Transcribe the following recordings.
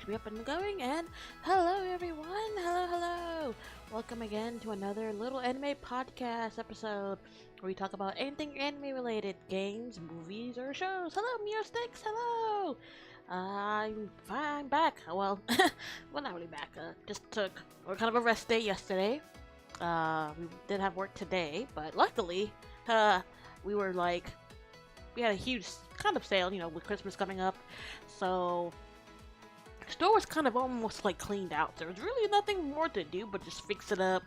be up and going. And hello, everyone. Hello. Welcome again to another little anime podcast episode where we talk about anything anime related games, movies, or shows. Hello, Mio Sticks. Hello. I'm back. Well, well, not really back. Just took kind of a rest day yesterday. We did have work today, but luckily, we were we had a huge kind of sale, with Christmas coming up. So the store was kind of almost cleaned out. There was really nothing more to do but just fix it up,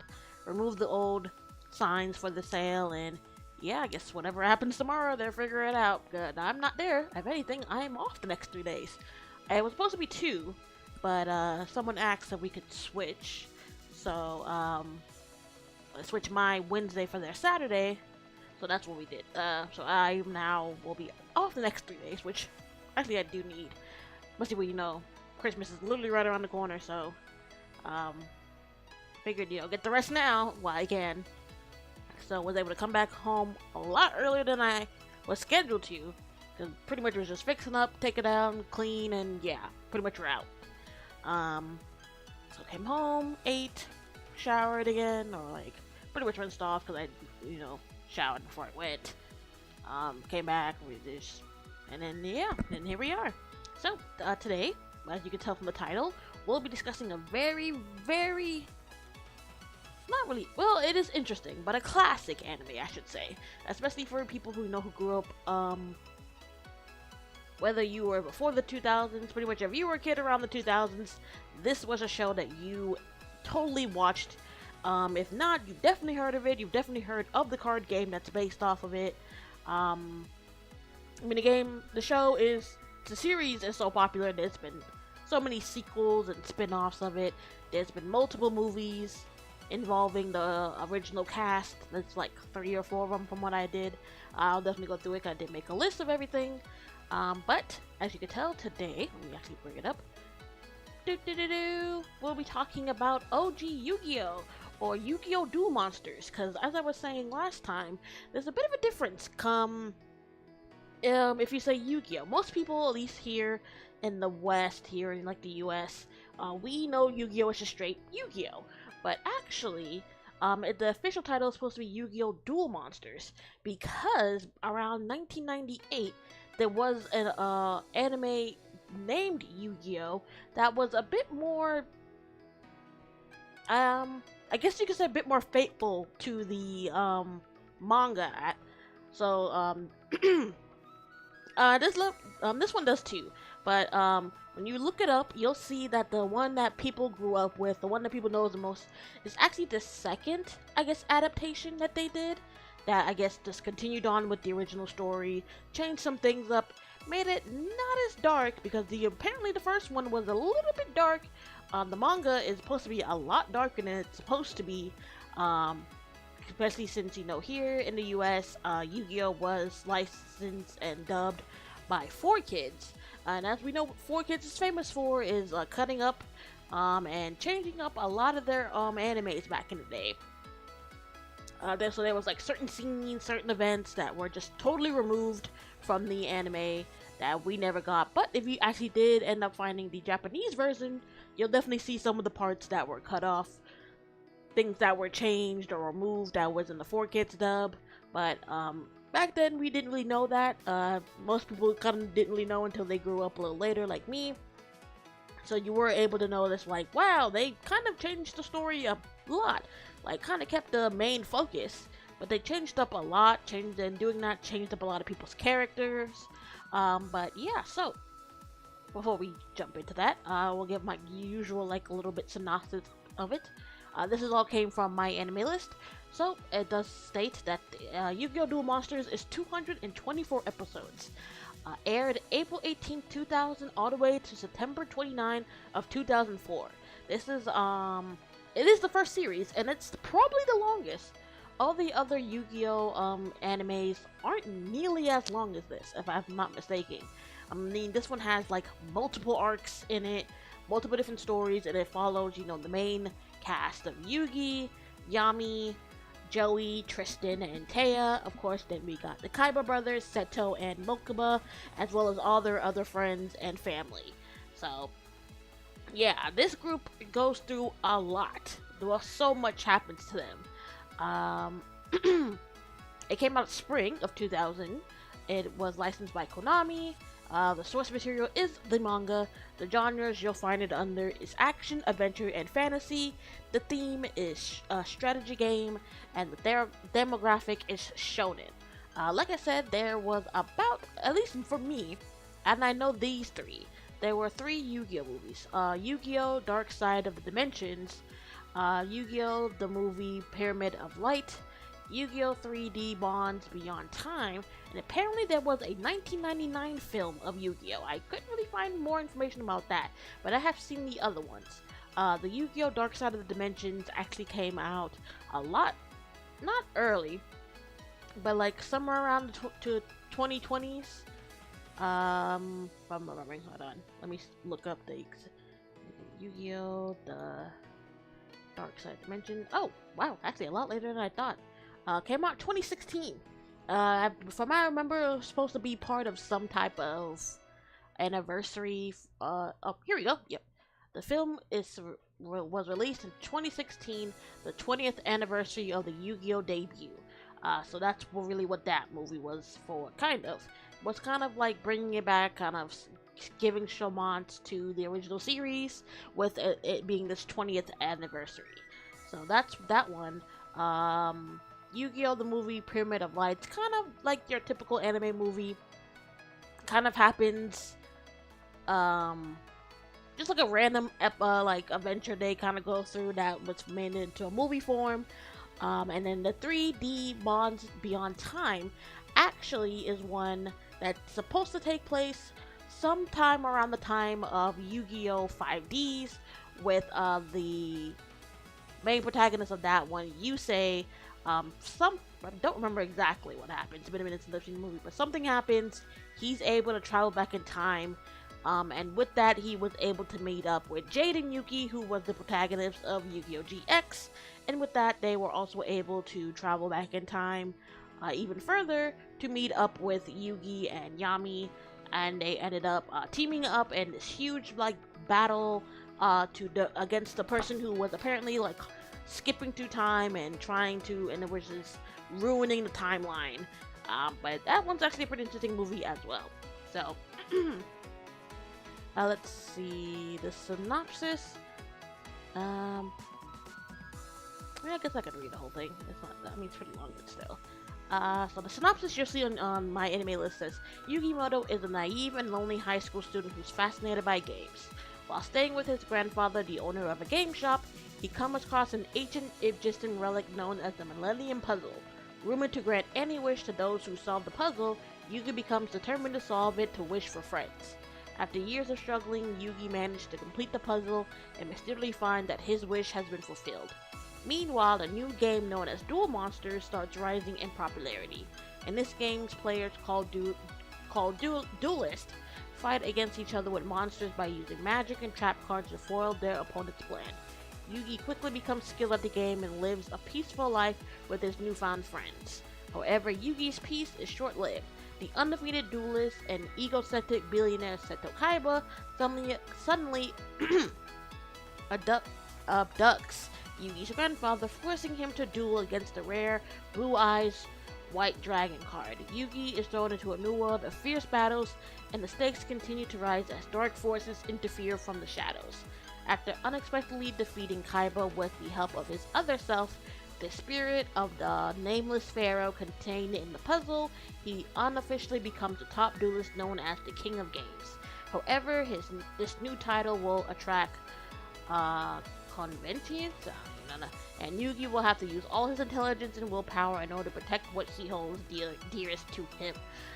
remove the old signs for the sale, and yeah, I guess whatever happens tomorrow, they'll figure it out. I'm not there. If anything, I am off the next 3 days. It was supposed to be 2, but someone asked if we could switch. So I switched my Wednesday for their Saturday. So that's what we did. So I now will be off the next 3 days, which actually I do need. Especially when Christmas is literally right around the corner, so figured, get the rest now while I can. So was able to come back home a lot earlier than I was scheduled to. Because pretty much was just fixing up, take it down, clean, and yeah, pretty much we're out. So came home, ate, showered again, or pretty much rinsed off because I, showered before I went. Came back, and then here we are. So today, as you can tell from the title, we'll be discussing a very, very, not really, well, it is interesting, but a classic anime, I should say, especially for people who grew up, whether you were before the 2000s, pretty much if you were a kid around the 2000s, this was a show that you totally watched. If not, you've definitely heard of it. You've definitely heard of the card game that's based off of it. The series is so popular. There's been so many sequels and spin-offs of it. There's been multiple movies involving the original cast. There's 3 or 4 of them from what I did. I'll definitely go through it. I did make a list of everything. But as you can tell today, let me actually bring it up. We'll be talking about OG Yu-Gi-Oh! Or Yu-Gi-Oh! Duel Monsters, because as I was saying last time, there's a bit of a difference if you say Yu-Gi-Oh! Most people, at least here in the West, here in the US, we know Yu-Gi-Oh! Is just straight Yu-Gi-Oh! But actually, the official title is supposed to be Yu-Gi-Oh! Duel Monsters, because around 1998, there was an anime named Yu-Gi-Oh! That was a bit more, I guess you could say a bit more faithful to the manga. So this one does too. But when you look it up, you'll see that the one that people grew up with, the one that people know the most, is actually the second, I guess, adaptation that they did. That I guess just continued on with the original story, changed some things up, made it not as dark because apparently the first one was a little bit dark. The manga is supposed to be a lot darker than it's supposed to be, especially since, here in the US, Yu-Gi-Oh! Was licensed and dubbed by 4Kids. And as we know what 4Kids is famous for is cutting up and changing up a lot of their animes back in the day. So there was certain scenes, certain events that were just totally removed from the anime that we never got. But if you actually did end up finding the Japanese version, you'll definitely see some of the parts that were cut off, things that were changed or removed that was in the 4Kids dub. But back then we didn't really know that. Most people kind of didn't really know until they grew up a little later, like me. So you were able to notice, wow, they kind of changed the story a lot. Kind of kept the main focus, but they changed up a lot. Changed up a lot of people's characters. But yeah, so before we jump into that, we'll give my usual a little bit synopsis of it. This all came from my anime list. So it does state that Yu-Gi-Oh! Duel Monsters is 224 episodes. Aired April 18, 2000 all the way to September 29 of 2004. This is it is the first series, and it's probably the longest. All the other Yu-Gi-Oh! Animes aren't nearly as long as this, if I'm not mistaken. I mean, this one has multiple arcs in it, multiple different stories, and it follows, the main cast of Yugi, Yami, Joey, Tristan, and Taya. Of course, then we got the Kaiba brothers, Seto and Mokuba, as well as all their other friends and family. So, Yeah, this group goes through a lot. Well, so much happens to them. Um, it came out spring of 2000. It was licensed by Konami. The source material is the manga. The genres you'll find it under is action, adventure, and fantasy. The theme is strategy game, and the demographic is shonen. Like I said, there was about, at least for me, and I know these three. There were three Yu-Gi-Oh movies. Yu-Gi-Oh! Dark Side of the Dimensions, Yu-Gi-Oh! The movie Pyramid of Light, Yu-Gi-Oh! 3D Bonds Beyond Time, and apparently there was a 1999 film of Yu-Gi-Oh! I couldn't really find more information about that, but I have seen the other ones. The Yu-Gi-Oh! Dark Side of the Dimensions actually came out a lot, not early, but like somewhere around the 2020s. If I'm remembering, hold on. Let me look up the Yu-Gi-Oh! The Dark Side Dimension. Oh, wow, actually a lot later than I thought. Came out 2016. From what I remember, it was supposed to be part of some type of anniversary. Oh, here we go. Yep. The film was released in 2016, the 20th anniversary of the Yu-Gi-Oh! Debut. So that's really what that movie was for, kind of. Was kind of like bringing it back, kind of giving homage to the original series, with it being this 20th anniversary. So that's that one. Yu-Gi-Oh! The movie Pyramid of Lights, kind of like your typical anime movie. Kind of happens, just like a random like adventure they kind of go through that was made into a movie form. And then the 3D Bonds Beyond Time actually is one that's supposed to take place sometime around the time of Yu-Gi-Oh! 5Ds, with the main protagonist of that one, Yusei. I don't remember exactly what happens. It's been a minute since I've seen the movie, but something happens. He's able to travel back in time, and with that, he was able to meet up with Jade and Yuki, who was the protagonist of Yu-Gi-Oh! GX. And with that, they were also able to travel back in time even further to meet up with Yugi and Yami, and they ended up teaming up in this huge like battle against the person who was apparently like skipping through time and and it was just ruining the timeline. But that one's actually a pretty interesting movie as well. So let's see the synopsis. I guess I could read the whole thing. It's not, I mean, it's pretty long, but still. So the synopsis you'll see on my anime list says, Yugimoto is a naive and lonely high school student who's fascinated by games. While staying with his grandfather, the owner of a game shop, he comes across an ancient Egyptian relic known as the Millennium Puzzle. Rumored to grant any wish to those who solve the puzzle, Yugi becomes determined to solve it to wish for friends. After years of struggling, Yugi managed to complete the puzzle and mysteriously find that his wish has been fulfilled. Meanwhile, a new game known as Duel Monsters starts rising in popularity. In this game's players called Duelists fight against each other with monsters by using magic and trap cards to foil their opponent's plan. Yugi quickly becomes skilled at the game and lives a peaceful life with his newfound friends. However, Yugi's peace is short-lived. The undefeated duelist and egocentric billionaire Seto Kaiba suddenly abducts Yugi's grandfather, forcing him to duel against the rare Blue Eyes White Dragon card. Yugi is thrown into a new world of fierce battles, and the stakes continue to rise as dark forces interfere from the shadows. After unexpectedly defeating Kaiba with the help of his other self, the spirit of the nameless pharaoh contained in the puzzle, he unofficially becomes the top duelist known as the King of Games. However, this new title will attract conventions, and Yugi will have to use all his intelligence and willpower in order to protect what he holds dearest to him.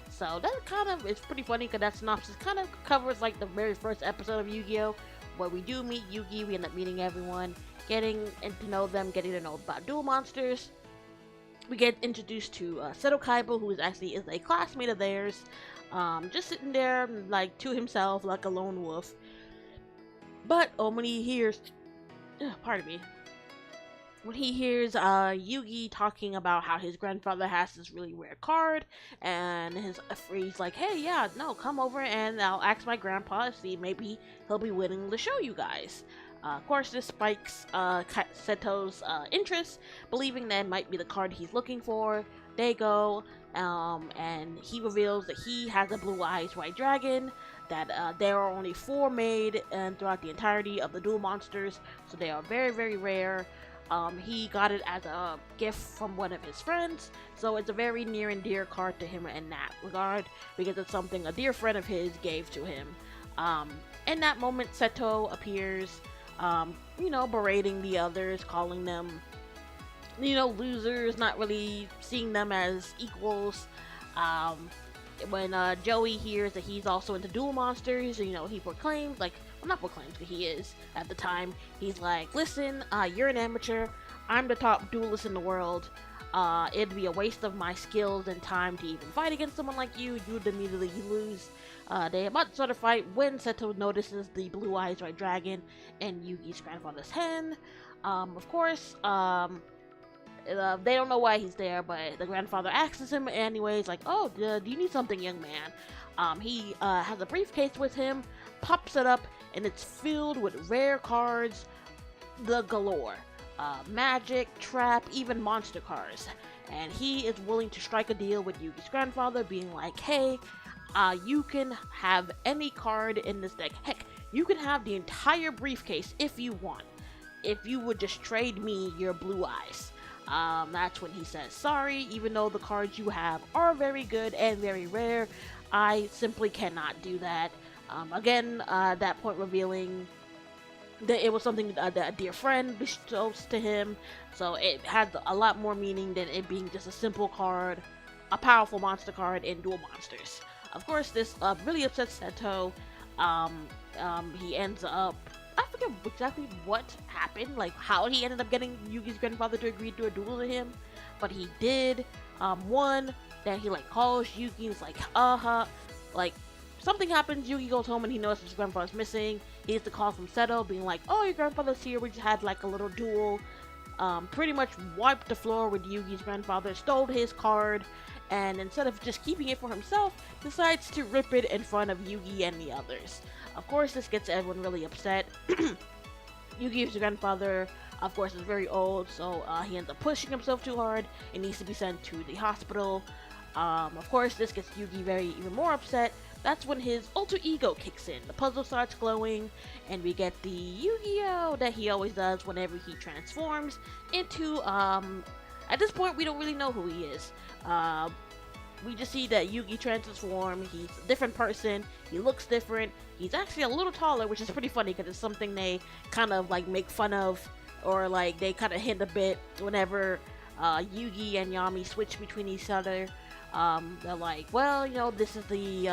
So that kind of is pretty funny, because that synopsis kind of covers like the very first episode of Yu-Gi-Oh! Where we do meet Yugi, we end up meeting everyone, getting to know them, getting to know about Duel Monsters. We get introduced to Seto Kaiba, who is a classmate of theirs, just sitting there like to himself like a lone wolf. But when he hears, pardon me, when he hears Yugi talking about how his grandfather has this really rare card, and he's like, "Hey, yeah, no, come over and I'll ask my grandpa to see maybe he'll be willing to show you guys." Of course, this spikes Seto's interest, believing that it might be the card he's looking for. They go, and he reveals that he has a blue eyes white dragon, that there are only 4 made and throughout the entirety of the duel monsters, so they are very, very rare. He got it as a gift from one of his friends, so it's a very near and dear card to him in that regard, because it's something a dear friend of his gave to him. In that moment, Seto appears, berating the others, calling them, losers, not really seeing them as equals. When Joey hears that he's also into duel monsters, he proclaims, not proclaims, but he is at the time. He's like, "Listen, you're an amateur. I'm the top duelist in the world. It'd be a waste of my skills and time to even fight against someone like you. You'd immediately lose." They about to start a fight when Seto notices the blue eyes white dragon in Yugi's grandfather's hand. Of course, they don't know why he's there, but the grandfather asks him anyways, like, "Oh, do you need something, young man?" He has a briefcase with him, pops it up, and it's filled with rare cards, the galore. Magic, trap, even monster cards. And he is willing to strike a deal with Yugi's grandfather, being like, "Hey, you can have any card in this deck. Heck, you can have the entire briefcase if you want. If you would just trade me your blue eyes." That's when he says, "Sorry, even though the cards you have are very good and very rare, I simply cannot do that." Again, that point revealing that it was something that a dear friend bestows to him, so it has a lot more meaning than it being just a simple card, a powerful monster card in Duel Monsters. Of course, this really upsets Seto. He ends up, I forget exactly what happened, like how he ended up getting Yugi's grandfather to agree to a duel to him, but he did. One, that he calls Yugi, is like, something happens, Yugi goes home and he notices his grandfather's missing. He gets a call from Seto being like, "Oh, your grandfather's here, we just had a little duel." Pretty much wiped the floor with Yugi's grandfather, stole his card, and instead of just keeping it for himself, decides to rip it in front of Yugi and the others. Of course, this gets everyone really upset. Yugi's grandfather, of course, is very old, so he ends up pushing himself too hard and needs to be sent to the hospital. Of course, this gets Yugi even more upset. That's when his alter ego kicks in. The puzzle starts glowing, and we get the YUGIOH that he always does whenever he transforms into, at this point, we don't really know who he is. We just see that Yugi transforms. He's a different person. He looks different. He's actually a little taller, which is pretty funny because it's something they kind of make fun of, or they kind of hint a bit whenever Yugi and Yami switch between each other. They're like, "Well, this is the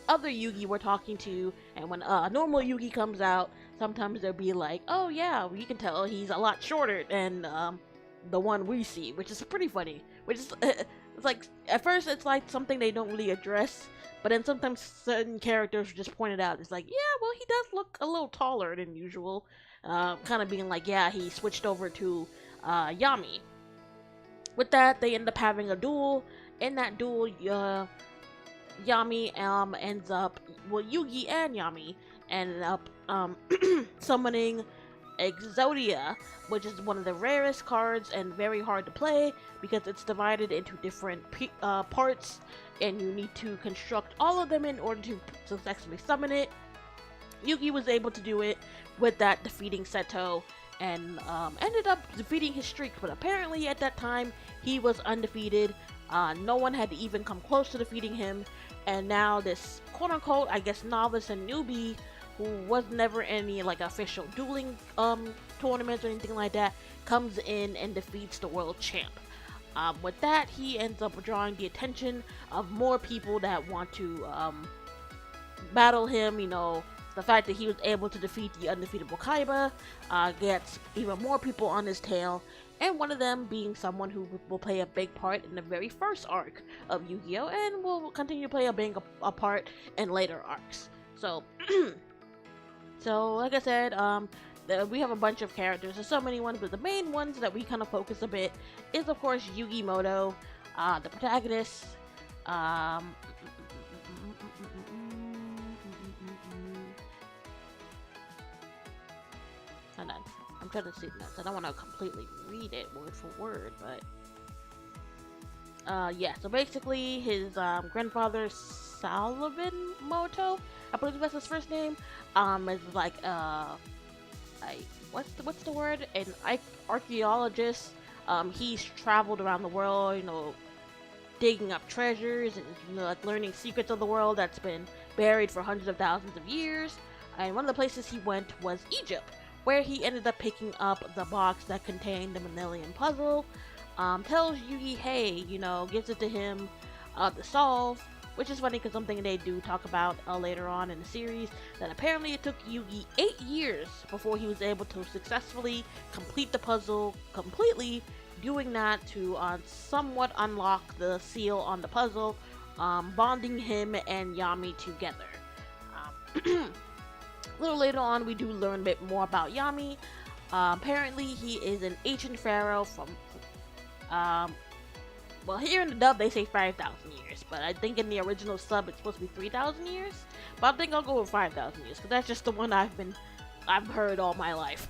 other Yugi we're talking to," and when a normal Yugi comes out, sometimes they'll be like, "Oh yeah, you can tell he's a lot shorter than the one we see," which is pretty funny. Which is it's at first it's something they don't really address, but then sometimes certain characters just point it out. It's like, "Yeah, well, he does look a little taller than usual," kind of being like, "Yeah, he switched over to Yami." With that, they end up having a duel. In that duel, Yami ends up, Yugi and Yami ended up summoning Exodia, which is one of the rarest cards and very hard to play because it's divided into different parts, and you need to construct all of them in order to successfully summon it. Yugi was able to do it with that, defeating Seto, and ended up defeating his streak, but apparently at that time he was undefeated. No one had even come close to defeating him, and now this quote-unquote, I guess, novice and newbie who was never in any official dueling tournaments or anything like that comes in and defeats the world champ. With that, he ends up drawing the attention of more people that want to battle him. The fact that he was able to defeat the undefeatable Kaiba gets even more people on his tail, and one of them being someone who will play a big part in the very first arc of Yu-Gi-Oh! And will continue to play a part in later arcs. So, like I said, we have a bunch of characters. There's so many ones, but the main ones that we kind of focus a bit is, of course, Yugimoto, the protagonist. Um, Hold on. I'm trying to see notes. I don't want to completely read it word for word, but yeah. So basically, his grandfather Salvin Moto, I believe that's his first name, is like what's the word? An archaeologist. He's traveled around the world, digging up treasures and like learning secrets of the world that's been buried for hundreds of thousands of years. And one of the places he went was Egypt, where he ended up picking up the box that contained the Manilian puzzle. Tells Yugi, hey, gives it to him to solve, which is funny because something they do talk about later on in the series, that apparently it took Yugi 8 years before he was able to successfully complete the puzzle completely, doing that to somewhat unlock the seal on the puzzle, bonding him and Yami together. A little later on, we do learn a bit more about Yami. Apparently, he is an ancient pharaoh from, well, here in the dub, they say 5,000 years, but I think in the original sub, it's supposed to be 3,000 years. But I think I'll go with 5,000 years, because that's just the one I've heard all my life.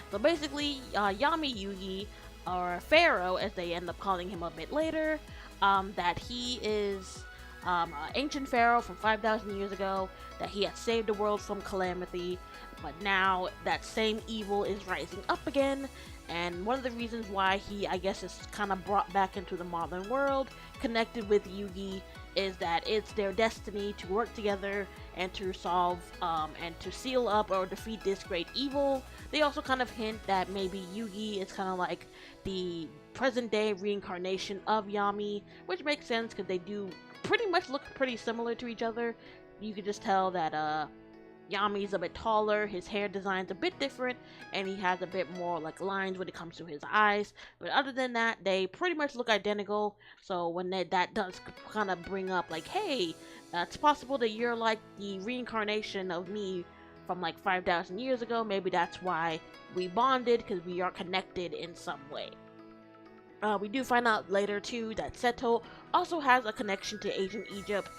So basically, Yami Yugi, or Pharaoh, as they end up calling him a bit later, that he is an ancient pharaoh from 5,000 years ago, that he had saved the world from calamity, but now that same evil is rising up again, and one of the reasons why he, I guess, is kind of brought back into the modern world, connected with Yugi, is that it's their destiny to work together and to solve, and to seal up or defeat this great evil. They also kind of hint that maybe Yugi is kind of like the present-day reincarnation of Yami, which makes sense because they do pretty much look pretty similar to each other. You can just tell that Yami's a bit taller, his hair design's a bit different, and he has a bit more like lines when it comes to his eyes. But other than that, they pretty much look identical. So when that does kind of bring up like, hey, it's possible that you're like the reincarnation of me from like 5,000 years ago. Maybe that's why we bonded, because we are connected in some way. We do find out later too that Seto also has a connection to ancient Egypt,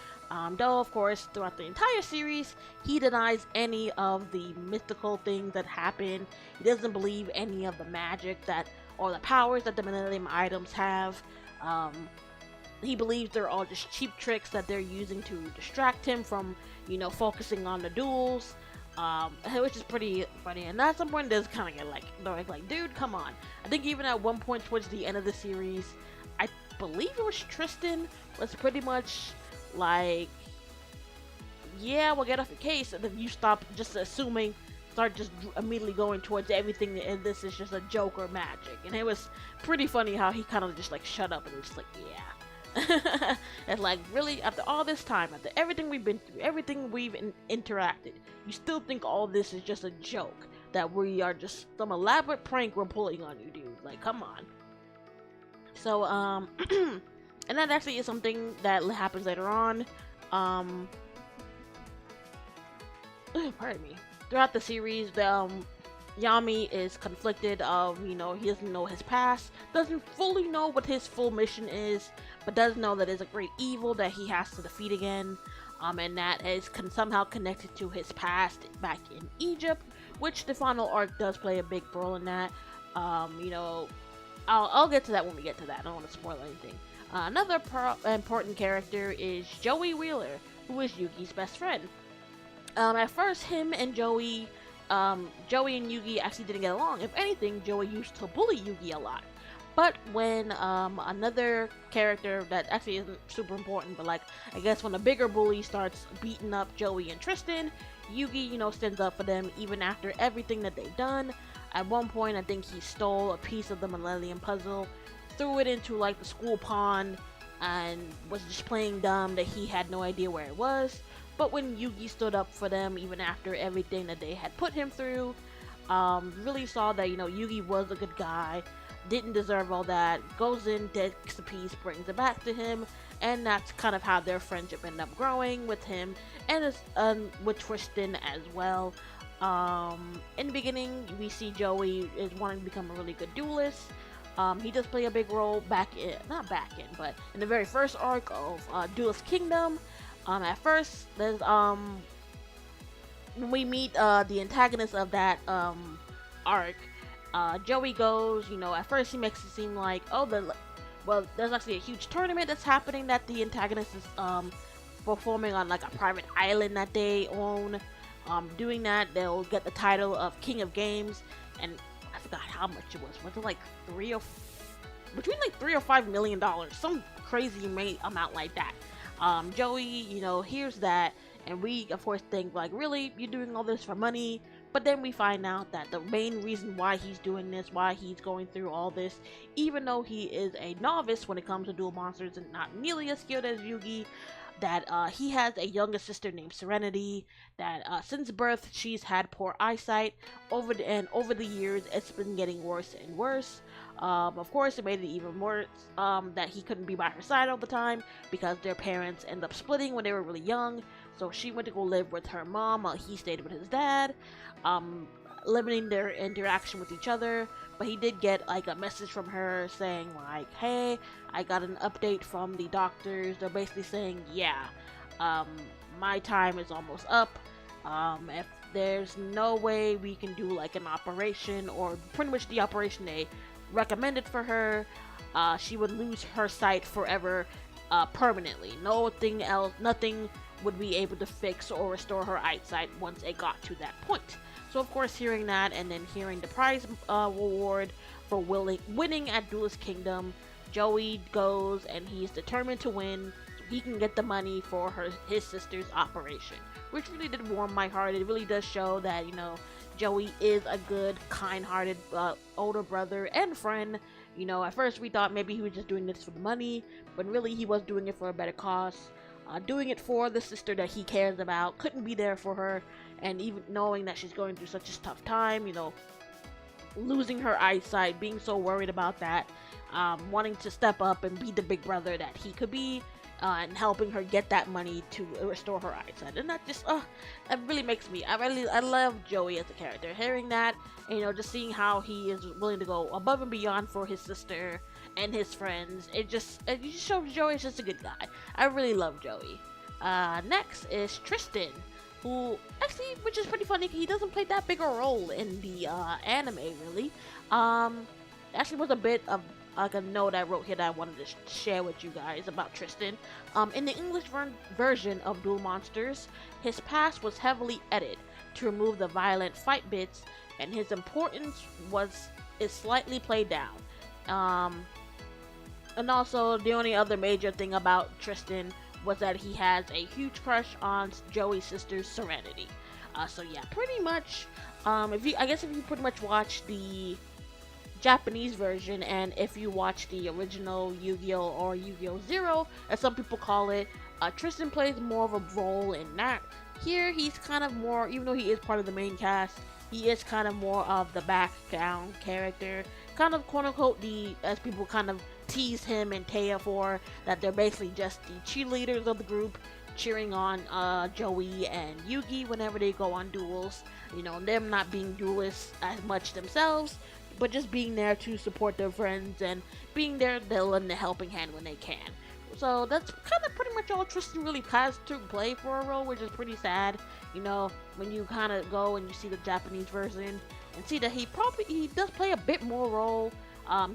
though of course throughout the entire series he denies any of the mystical things that happen. He doesn't believe any of the magic that or the powers that the Millennium items have. He believes they're all just cheap tricks that they're using to distract him from, focusing on the duels. Which is pretty funny, and at some point does kind of get like, dude, come on. I think even at one point towards the end of the series, I believe it was Tristan was pretty much like, yeah, we'll get off your case, and then you stop just assuming, start just immediately going towards everything, and this is just a joke or magic. And it was pretty funny how he kind of just like shut up and was just like, yeah. And like, really, after all this time, after everything we've been through, everything we've interacted, you still think all this is just a joke, that we are just some elaborate prank we're pulling on you, dude? Like, come on. So and that actually is something that happens later on. Pardon me. Throughout the series, Yami is conflicted of, he doesn't know his past, doesn't fully know what his full mission is, but does know that it's a great evil that he has to defeat again, and that is somehow connected to his past back in Egypt, which the final arc does play a big role in that. I'll get to that when we get to that. I don't want to spoil anything. Another important character is Joey Wheeler, who is Yugi's best friend. At first, him and Joey and Yugi actually didn't get along. If anything, Joey used to bully Yugi a lot. But when another character that actually isn't super important, but like, I guess when a bigger bully starts beating up Joey and Tristan, Yugi, stands up for them even after everything that they've done. At one point, I think he stole a piece of the Millennium puzzle, threw it into like the school pond, and was just playing dumb that he had no idea where it was. But when Yugi stood up for them, even after everything that they had put him through, really saw that, Yugi was a good guy, didn't deserve all that, goes in, takes the piece, brings it back to him, and that's kind of how their friendship ended up growing with him, and with Tristan as well. In the beginning, we see Joey is wanting to become a really good duelist. He does play a big role not back in, but in the very first arc of Duelist Kingdom. At first, there's when we meet the antagonist of that arc, Joey goes, at first he makes it seem like, well, there's actually a huge tournament that's happening that the antagonist is performing on like a private island that they own. Doing that, they'll get the title of King of Games, and I forgot how much it was. Was it like between like $3 or $5 million, some crazy amount like that? Joey, hears that, and we of course think like, really, you're doing all this for money? But then we find out that the main reason why he's doing this, why he's going through all this, even though he is a novice when it comes to duel monsters and not nearly as skilled as Yugi, that he has a younger sister named Serenity, that since birth she's had poor eyesight. Over the years it's been getting worse and worse. Of course, it made it even worse that he couldn't be by her side all the time because their parents end up splitting when they were really young. So she went to go live with her mom while he stayed with his dad, limiting their interaction with each other. But he did get like a message from her saying like, hey, I got an update from the doctors. They're basically saying, yeah, my time is almost up. If there's no way we can do like an operation, or pretty much the operation they recommended for her, she would lose her sight forever, permanently. Nothing would be able to fix or restore her eyesight once it got to that point. So of course, hearing that, and then hearing the prize reward for winning at Duelist Kingdom, Joey goes and he's determined to win so he can get the money for his sister's operation, which really did warm my heart. It really does show that, Joey is a good, kind-hearted older brother and friend. At first we thought maybe he was just doing this for the money, but really he was doing it for a better cause. Doing it for the sister that he cares about, couldn't be there for her, and even knowing that she's going through such a tough time, losing her eyesight, being so worried about that, wanting to step up and be the big brother that he could be, and helping her get that money to restore her eyesight. And that just, that really makes me, I love Joey as a character. Hearing that, and, just seeing how he is willing to go above and beyond for his sister and his friends, it just shows Joey is just a good guy. I really love Joey. Next is Tristan, who actually, which is pretty funny, he doesn't play that big a role in the anime, really. Actually was a bit of like a note I wrote here that I wanted to share with you guys about Tristan. In the English version of Duel Monsters, his past was heavily edited to remove the violent fight bits, and his importance is slightly played down. And also, the only other major thing about Tristan was that he has a huge crush on Joey's sister Serenity. So yeah, pretty much, if you pretty much watch the Japanese version, and if you watch the original Yu-Gi-Oh! Or Yu-Gi-Oh! Zero, as some people call it, Tristan plays more of a role in that. Here, he's kind of more, even though he is part of the main cast, he is kind of more of the background character, kind of quote-unquote as people kind of tease him and Taya for, that they're basically just the cheerleaders of the group, cheering on Joey and Yugi whenever they go on duels. Them not being duelists as much themselves, but just being there to support their friends and being there, they'll lend a helping hand when they can. So that's kind of pretty much all Tristan really has to play for a role, which is pretty sad. When you kind of go and you see the Japanese version and see that he does play a bit more role.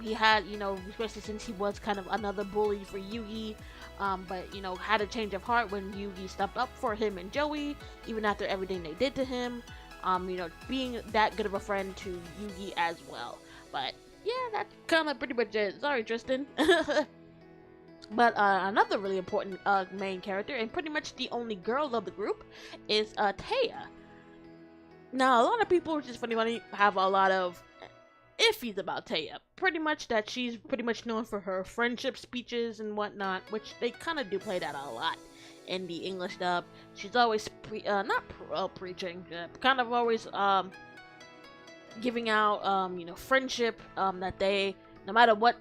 He had, especially since he was kind of another bully for Yugi, but, had a change of heart when Yugi stepped up for him and Joey, even after everything they did to him. Being that good of a friend to Yugi as well. But yeah, that's kind of pretty much it. Sorry, Tristan. But another really important main character, and pretty much the only girl of the group, is Taya. Now, a lot of people, which is funny, have a lot of iffies about Taya. Pretty much that she's pretty much known for her friendship speeches and whatnot, which they kind of do play that a lot in the English dub. She's always preaching, kind of always giving out friendship, that they, no matter what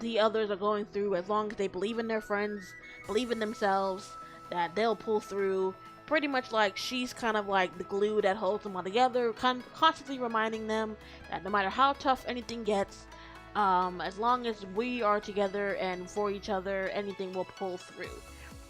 the others are going through, as long as they believe in their friends, believe in themselves, that they'll pull through. pretty much like she's kind of like the glue that holds them all together, constantly reminding them that no matter how tough anything gets, as long as we are together and for each other, anything will pull through.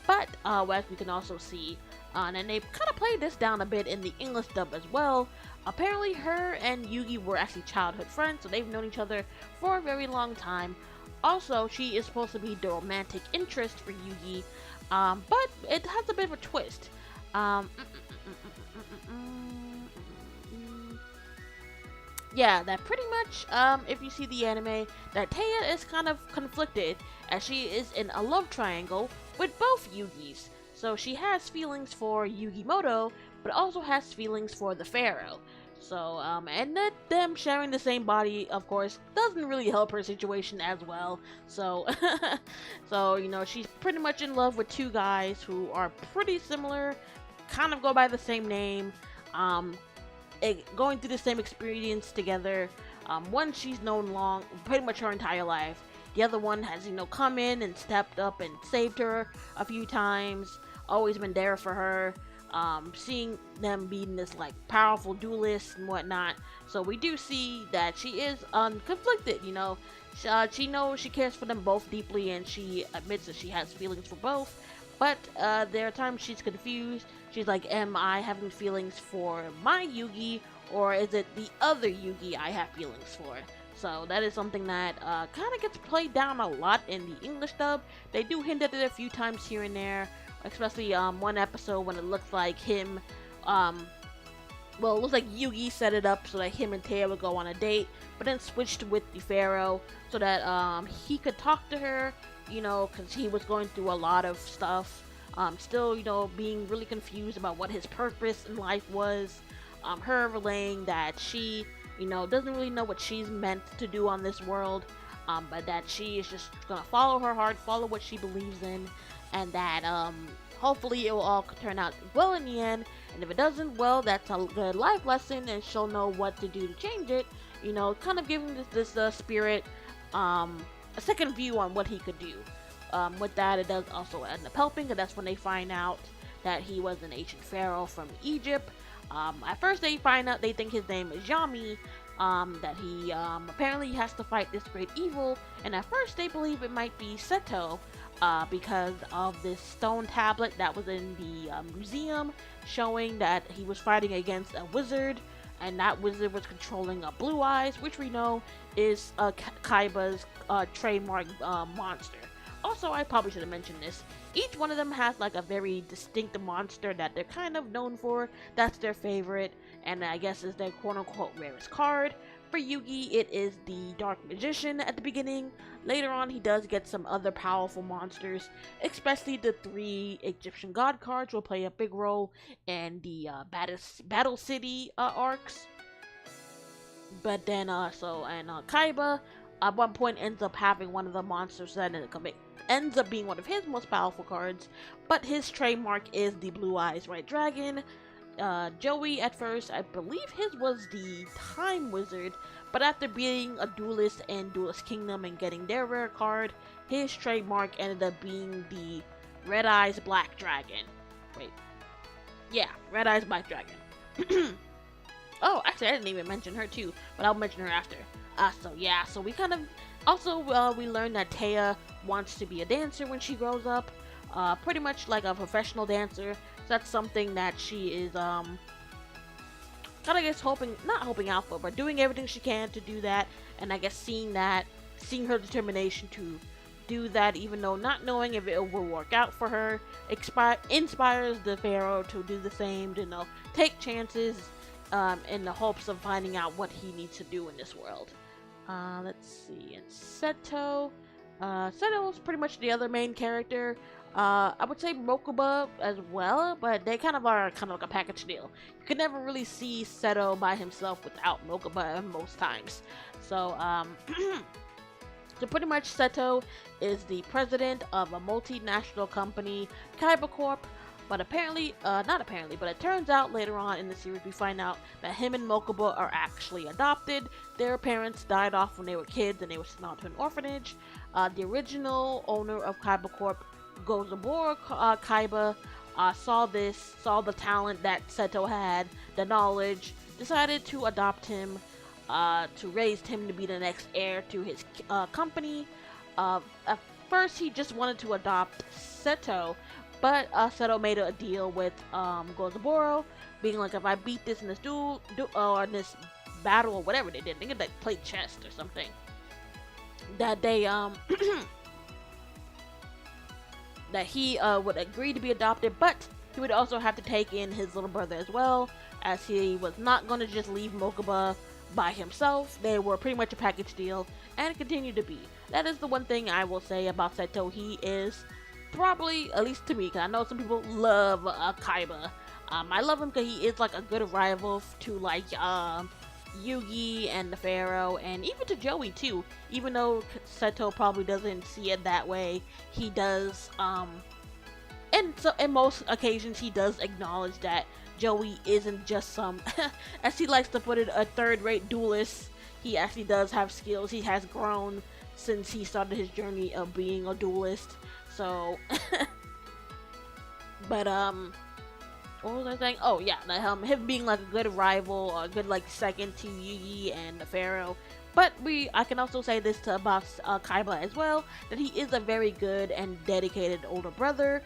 But as we can also see, and they kind of played this down a bit in the English dub as well. Apparently, her and Yugi were actually childhood friends, so they've known each other for a very long time. Also, she is supposed to be the romantic interest for Yugi, but it has a bit of a twist. Yeah, that pretty much, if you see the anime, that Taya is kind of conflicted, as she is in a love triangle with both Yugis. So she has feelings for Yugimoto, but also has feelings for the Pharaoh. So, and that them sharing the same body, of course, doesn't really help her situation as well. So, so, you know, she's pretty much in love with two guys who are pretty similar, kind of go by the same name, going through the same experience together. One she's known pretty much her entire life. The other one has, you know, come in and stepped up and saved her a few times, always been there for her. Seeing them being this like powerful duelist and whatnot, so we do see that she is conflicted. You know, she knows she cares for them both deeply, and she admits that she has feelings for both. But there are times she's confused. She's like, am I having feelings for my Yugi, or is it the other Yugi I have feelings for? So that is something that kind of gets played down a lot in the English dub. They do hint at it a few times here and there. Especially one episode when it looks like him, well, it looks like Yugi set it up so that him and Taya would go on a date, but then switched with the Pharaoh so that he could talk to her, you know, because he was going through a lot of stuff, still, you know, being really confused about what his purpose in life was, her relaying that she, you know, doesn't really know what she's meant to do on this world, but that she is just gonna follow her heart, follow what she believes in, and that hopefully it will all turn out well in the end. And if it doesn't, well, that's a good life lesson, and she'll know what to do to change it. You know, kind of giving this spirit a second view on what he could do. With that, it does also end up helping, and that's when they find out that he was an ancient pharaoh from Egypt. At first, they think his name is Yami. That he apparently has to fight this great evil, and at first they believe it might be Seto, because of this stone tablet that was in the museum showing that he was fighting against a wizard, and that wizard was controlling Blue Eyes, which we know is Kaiba's trademark monster. Also, I probably should have mentioned this. Each one of them has like a very distinct monster that they're kind of known for. That's their favorite, and I guess is their quote-unquote rarest card. For Yugi, it is the Dark Magician at the beginning. Later on, he does get some other powerful monsters, especially the 3 Egyptian God cards will play a big role in the Battle City arcs. But then, Kaiba at one point ends up having one of the monsters that ends up being one of his most powerful cards, but his trademark is the Blue Eyes White Dragon. Joey, at first, I believe his was the Time Wizard, but after being a duelist in Duelist Kingdom and getting their rare card, his trademark ended up being the Red Eyes Black Dragon. Wait. Yeah, Red Eyes Black Dragon. Oh, actually, I didn't even mention her too, but I'll mention her after. So we kind of... Also, we learned that Taya wants to be a dancer when she grows up. Pretty much like a professional dancer. So that's something that she is, kind of, I guess, not hoping out for, but doing everything she can to do that. And I guess seeing her determination to do that, even though not knowing if it will work out for her, inspires the Pharaoh to do the same, to, you know, take chances, in the hopes of finding out what he needs to do in this world. Let's see, and Seto is pretty much the other main character. I would say Mokuba as well, but they kind of are like a package deal. You can never really see Seto by himself without Mokuba most times. So, so pretty much Seto is the president of a multinational company, Kaiba Corp. But but it turns out later on in the series we find out that him and Mokuba are actually adopted. Their parents died off when they were kids and they were sent out to an orphanage. The original owner of Kaiba Corp goes aboard Kaiba saw the talent that Seto had, the knowledge, decided to adopt him, to raise him to be the next heir to his company. At first, he just wanted to adopt Seto, but Seto made a deal with Gozaburo, being like, if I beat this in this or in this battle or whatever they did, I think they played chess or something, that they that he would agree to be adopted, but he would also have to take in his little brother as well, as he was not going to just leave Mokuba by himself. They were pretty much a package deal, and continue to be. That is the one thing I will say about Seto. He is probably, at least to me, because I know some people love Kaiba. I love him because he is like a good rival to like Yugi and the Pharaoh, and even to Joey too. Even though Seto probably doesn't see it that way, he does. And so, in most occasions, he does acknowledge that Joey isn't just some, as he likes to put it, a third-rate duelist. He actually does have skills. He has grown since he started his journey of being a duelist. So, but what was I saying? Oh yeah, him being like a good rival, or a good like second to Yugi and the Pharaoh. But I can also say this about Kaiba as well, that he is a very good and dedicated older brother.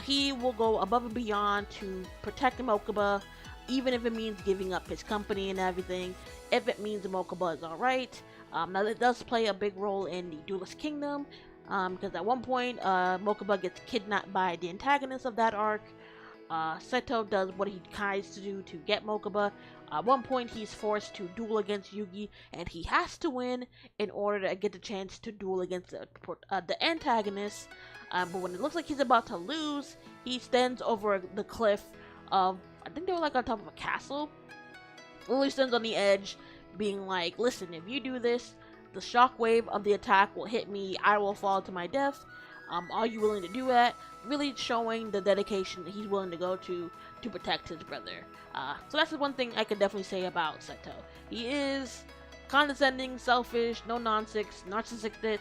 He will go above and beyond to protect Mokuba, even if it means giving up his company and everything, if it means Mokuba is alright. Now that does play a big role in the Duelist Kingdom, because at one point, Mokuba gets kidnapped by the antagonist of that arc. Seto does what he tries to do to get Mokuba. At one point, he's forced to duel against Yugi, and he has to win in order to get the chance to duel against the antagonist. But when it looks like he's about to lose, he stands over the cliff of, I think they were like on top of a castle. He stands on the edge, being like, listen, if you do this, the shockwave of the attack will hit me, I will fall to my death. Are you willing to do that? Really showing the dedication that he's willing to go to protect his brother. So that's the one thing I can definitely say about Seto. He is condescending, selfish, no nonsense, narcissistic,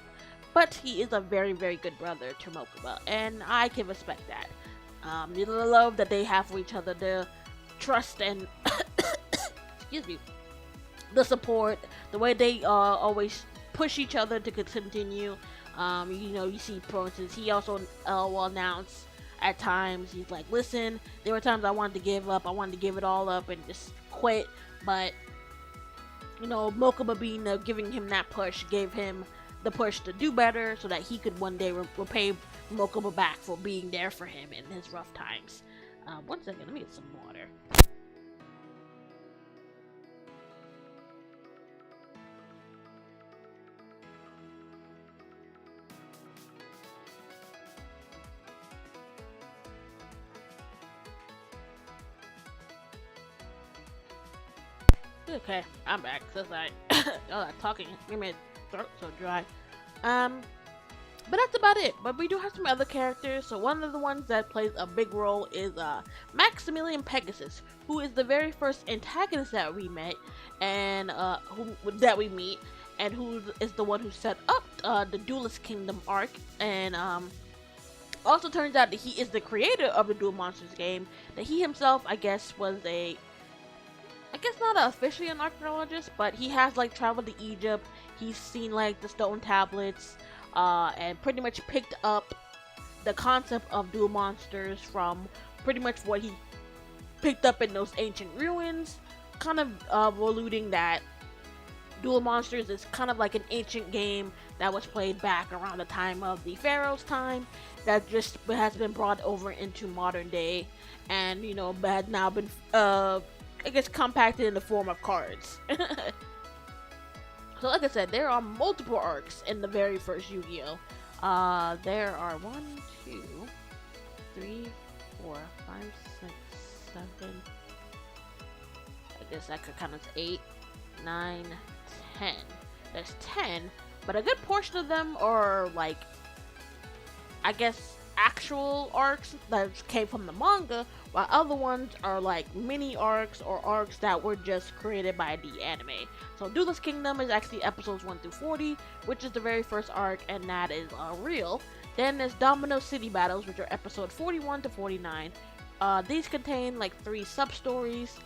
but he is a very, very good brother to Mokuba, and I can respect that. The love that they have for each other, the trust and excuse me, the support, the way they always push each other to continue. You see, for instance, he also will announce at times, he's like, listen, there were times I wanted to give up, I wanted to give it all up and just quit, but, Mokuba giving him that push, gave him the push to do better so that he could one day repay Mokuba back for being there for him in his rough times. One second, let me get some water. Okay, I'm back. So all that talking made my throat so dry. But that's about it. But we do have some other characters. So one of the ones that plays a big role is Maximilian Pegasus, who is the very first antagonist that we met, and we meet, and who is the one who set up the Duelist Kingdom arc, and also turns out that he is the creator of the Duel Monsters game. That he himself, I guess, was not officially an archaeologist, but he has like traveled to Egypt. He's seen like the stone tablets, and pretty much picked up the concept of duel monsters from pretty much what he picked up in those ancient ruins, kind of alluding that Duel Monsters is kind of like an ancient game that was played back around the time of the Pharaoh's time, that just has been brought over into modern day, and had now been compacted in the form of cards. So like I said, there are multiple arcs in the very first Yu-Gi-Oh! There are 1, 2, 3, 4, 5, 6, 7. I guess that could count as 8, 9, 10. There's 10, but a good portion of them are like, I guess, actual arcs that came from the manga, while other ones are like mini arcs or arcs that were just created by the anime. So Duelist Kingdom is actually episodes 1 through 40, which is the very first arc, and that is real. Then there's Domino City Battles, which are episode 41 to 49. These contain like 3 sub-stories.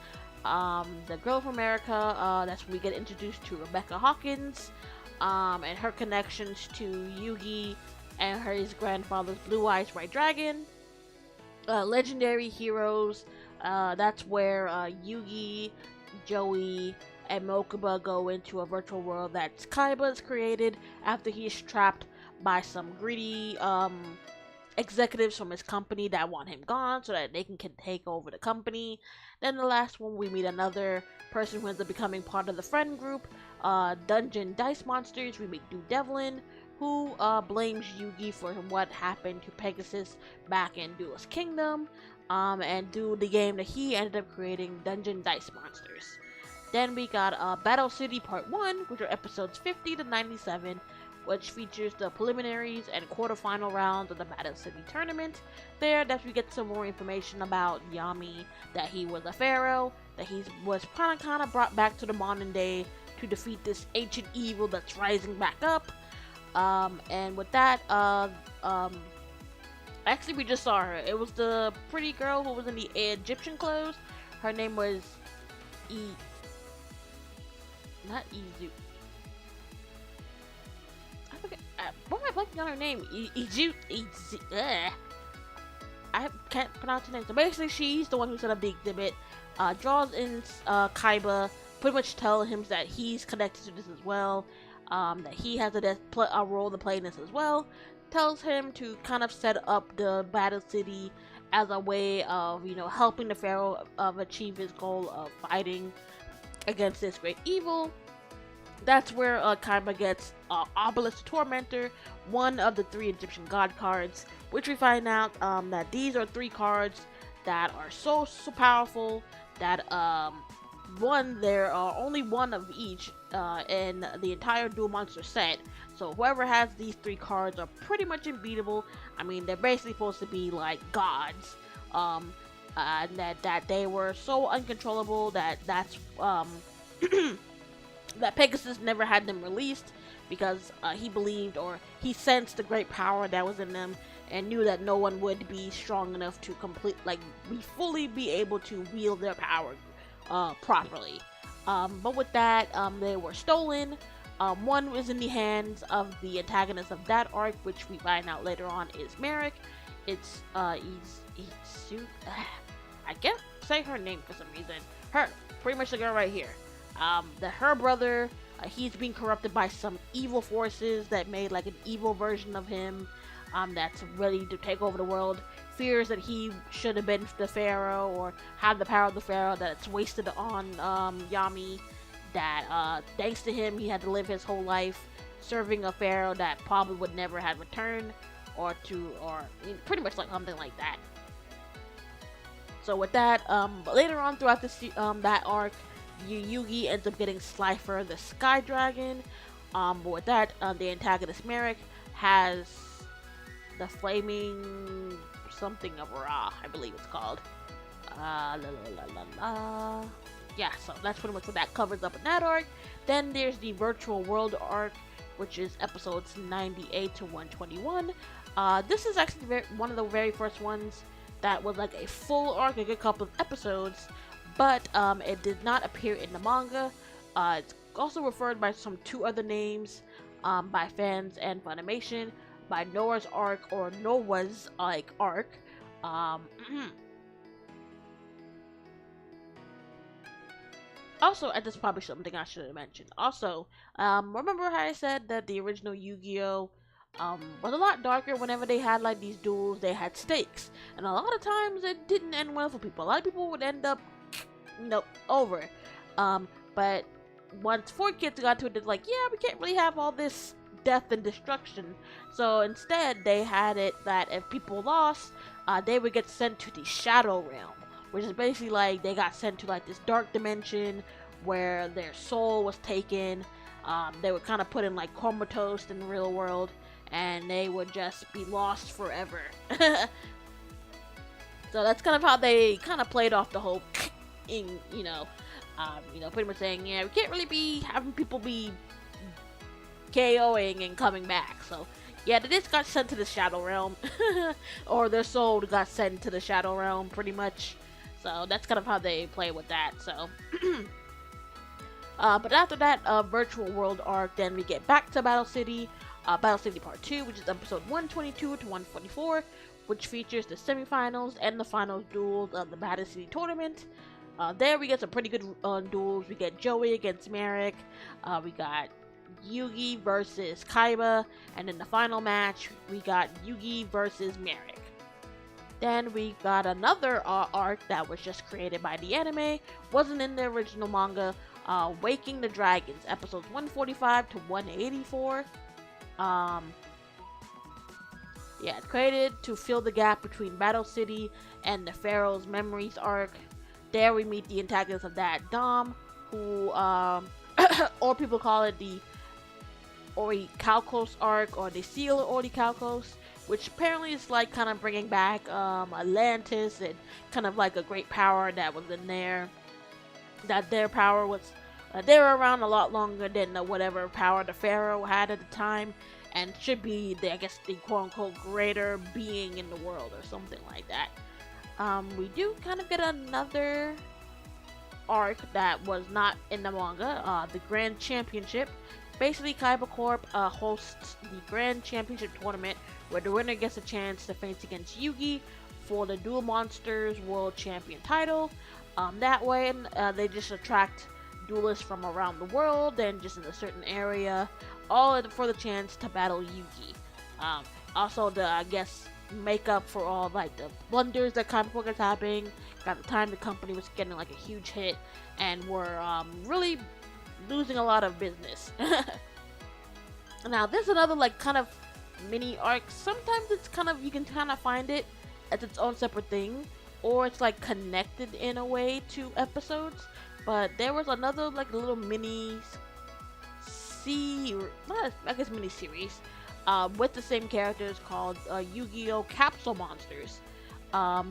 The Girl from America, that's when we get introduced to Rebecca Hawkins, and her connections to Yugi and his grandfather's Blue Eyes White Dragon. Legendary Heroes, that's where Yugi, Joey, and Mokuba go into a virtual world that Kaiba's created after he is trapped by some greedy executives from his company that want him gone so that they can take over the company. Then the last one, we meet another person who ends up becoming part of the friend group, Dungeon Dice Monsters. We meet Dude Devlin, who blames Yugi for what happened to Pegasus back in Duelist Kingdom, and do the game that he ended up creating, Dungeon Dice Monsters. Then we got Battle City Part 1, which are episodes 50 to 97, which features the preliminaries and quarterfinal rounds of the Battle City tournament. There, that we get some more information about Yami, that he was a pharaoh, that he was kind of brought back to the modern day to defeat this ancient evil that's rising back up. And with that, actually we just saw her. It was the pretty girl who was in the Egyptian clothes. Her name was not Izu. I forget. Why am I blanking on her name? I can't pronounce her name. So basically, she's the one who set up the exhibit. Draws in Kaiba, pretty much telling him that he's connected to this as well. That he has a role to play in this as well. Tells him to kind of set up the Battle City as a way of, helping the Pharaoh achieve his goal of fighting against this great evil. That's where Kaiba gets Obelisk Tormentor, one of the 3 Egyptian god cards, which we find out that these are 3 cards that are so powerful that there are only one of each in the entire Duel Monster set. So whoever has these 3 cards are pretty much unbeatable. I mean, they're basically supposed to be like gods. That they were so uncontrollable that's that Pegasus never had them released because he believed, or he sensed, the great power that was in them and knew that no one would be strong enough to fully be able to wield their power properly. But with that, they were stolen. One was in the hands of the antagonist of that arc, which we find out later on is Merrick. It's I can't say her name for some reason. Her, pretty much the girl right here. Her brother, he's being corrupted by some evil forces that made like an evil version of him, that's ready to take over the world. Fears that he should have been the pharaoh or have the power of the pharaoh, that it's wasted on Yami. That thanks to him, he had to live his whole life serving a pharaoh that probably would never have returned, or pretty much like something like that. So with that, later on throughout this that arc, Yugi ends up getting CYPHER, the Sky Dragon. But with that, the antagonist Merrick has the flaming something of Ra, I believe it's called. Yeah, so that's pretty much what that covers up in that arc. Then there's the Virtual World arc, which is episodes 98 to 121. This is actually one of the very first ones that was like a full arc, a good couple of episodes, but it did not appear in the manga. It's also referred by some 2 other names by fans and Funimation, by Noah's Arc or Noah's arc. Also, and this is probably something I should have mentioned. Also, remember how I said that the original Yu-Gi-Oh! Was a lot darker. Whenever they had like these duels, they had stakes, and a lot of times it didn't end well for people. A lot of people would end up, over. But once 4 kids got to it, they're like, yeah, we can't really have all this death and destruction. So instead, they had it that if people lost, they would get sent to the Shadow Realm, which is basically like they got sent to like this dark dimension where their soul was taken. They were kind of put in like comatose in the real world, and they would just be lost forever. So that's kind of how they kind of played off the whole, pretty much saying, yeah, we can't really be having people be KOing and coming back. So yeah, they just got sent to the Shadow Realm, or their soul got sent to the Shadow Realm, pretty much. So that's kind of how they play with that. So, but after that virtual world arc, then we get back to Battle City Part 2, which is episode 122 to 144, which features the semifinals and the finals duels of the Battle City tournament. There we get some pretty good duels. We get Joey against Merrick. We got Yugi versus Kaiba, and in the final match, we got Yugi versus Merrick. Then we got another arc that was just created by the anime, wasn't in the original manga, Waking the Dragons, episodes 145 to 184. Created to fill the gap between Battle City and the Pharaoh's Memories arc. There we meet the antagonist of that, Dom, who, or people call it the Orichalcos arc, or the Seal Orichalcos, which apparently is like kind of bringing back Atlantis, and kind of like a great power that was in there. That their power was, they were around a lot longer than whatever power the Pharaoh had at the time, and should be, the quote-unquote greater being in the world, or something like that. We do kind of get another arc that was not in the manga, the Grand Championship. Basically, Kaiba Corp hosts the Grand Championship tournament, where the winner gets a chance to face against Yugi for the Duel Monsters World Champion title. That way, they just attract duelists from around the world and just in a certain area, all for the chance to battle Yugi. Also, make up for all like the blunders that Kaiba Corp was having. At the time, the company was getting like a huge hit and were really losing a lot of business. Now, there's another like kind of mini arc. Sometimes it's kind of, you can kind of find it as its own separate thing, or it's like connected in a way to episodes. But there was another like little mini series with the same characters called Yu-Gi-Oh! Capsule Monsters.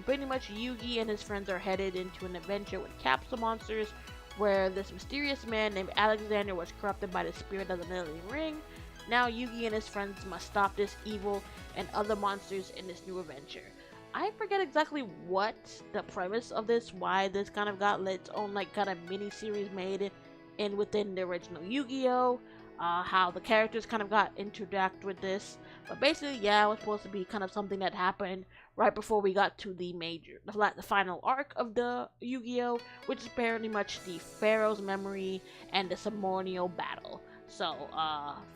Pretty much Yugi and his friends are headed into an adventure with capsule monsters, where this mysterious man named Alexander was corrupted by the spirit of the Millennium Ring. Now Yugi and his friends must stop this evil and other monsters in this new adventure. I forget exactly what the premise of this, why this kind of got its own like kind of mini-series made in within the original Yu-Gi-Oh! How the characters kind of got interact with this. But basically, yeah, it was supposed to be kind of something that happened right before we got to the final arc of the Yu-Gi-Oh!, which is pretty much the Pharaoh's Memory and the Ceremonial Battle. So,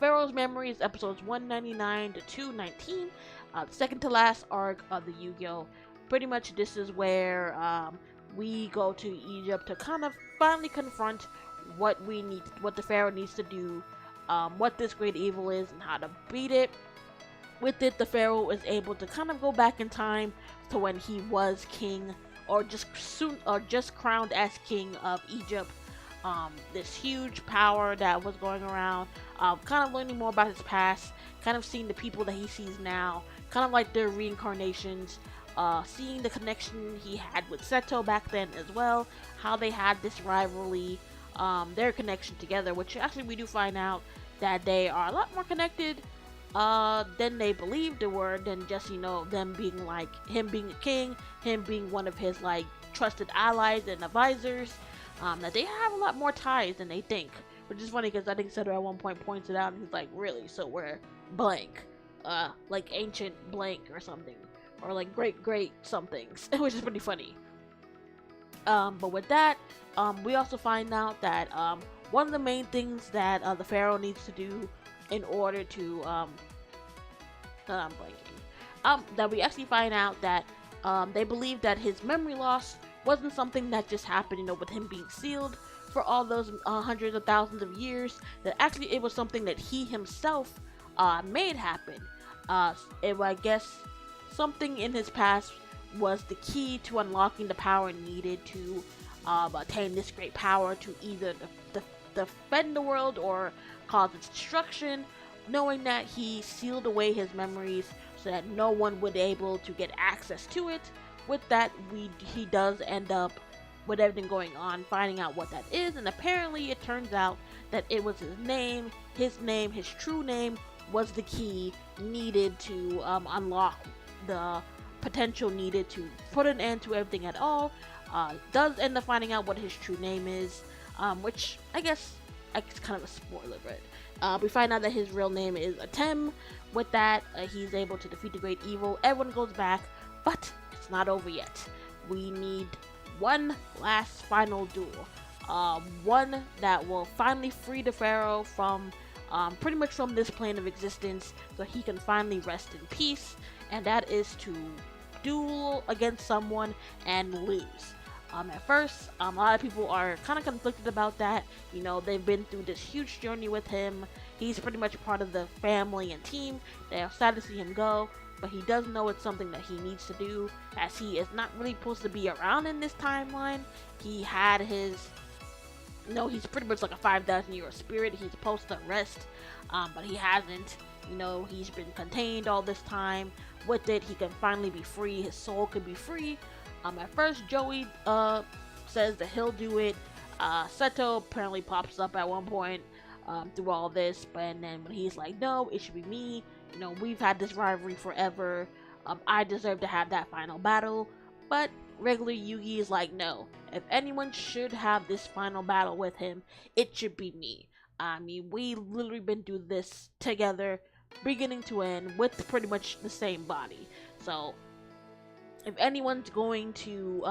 Pharaoh's Memory is episodes 199 to 219, the second to last arc of the Yu-Gi-Oh! Pretty much this is where we go to Egypt to kind of finally confront what the Pharaoh needs to do, what this great evil is, and how to beat it. With it, the Pharaoh is able to kind of go back in time to when he was king, or just crowned as king of Egypt. This huge power that was going around, kind of learning more about his past, kind of seeing the people that he sees now, kind of like their reincarnations, seeing the connection he had with Seto back then as well, how they had this rivalry, their connection together, which actually we do find out that they are a lot more connected than they believed they were, than just, them being like, him being a king, him being one of his like trusted allies and advisors, that they have a lot more ties than they think, which is funny because I think Seto at one point points it out and he's like, really, so we're blank, like ancient blank or something, or like great somethings, which is pretty funny. But with that, we also find out that one of the main things that the Pharaoh needs to do in order to that we actually find out that they believe that his memory loss wasn't something that just happened, with him being sealed for all those hundreds of thousands of years. That actually it was something that he himself made happen. I guess something in his past was the key to unlocking the power needed to attain this great power to either defend the world or cause its destruction, knowing that he sealed away his memories so that no one would be able to get access to it. With that, he does end up, with everything going on, finding out what that is, and apparently it turns out that it was his name, his true name was the key needed to unlock the potential needed to put an end to everything at all. Does end up finding out what his true name is, which I guess it's kind of a spoiler, but we find out that his real name is Atem. With that, he's able to defeat the great evil. Everyone goes back, but it's not over yet. We need one last final duel. One that will finally free the Pharaoh from pretty much from this plane of existence so he can finally rest in peace, and that is to duel against someone and lose. At first, a lot of people are kind of conflicted about that. You know, they've been through this huge journey with him. He's pretty much part of the family and team. They are sad to see him go, but he does know it's something that he needs to do, as he is not really supposed to be around in this timeline. He had his, he's pretty much like a 5,000-year spirit. He's supposed to rest, but he hasn't. He's been contained all this time. With it, he can finally be free. His soul can be free. At first, Joey says that he'll do it. Seto apparently pops up at one point through all this, but then when he's like, no, it should be me. We've had this rivalry forever. I deserve to have that final battle. But regular Yugi is like, no. If anyone should have this final battle with him, it should be me. I mean, we literally been through this together, beginning to end, with pretty much the same body. So, if anyone's going to,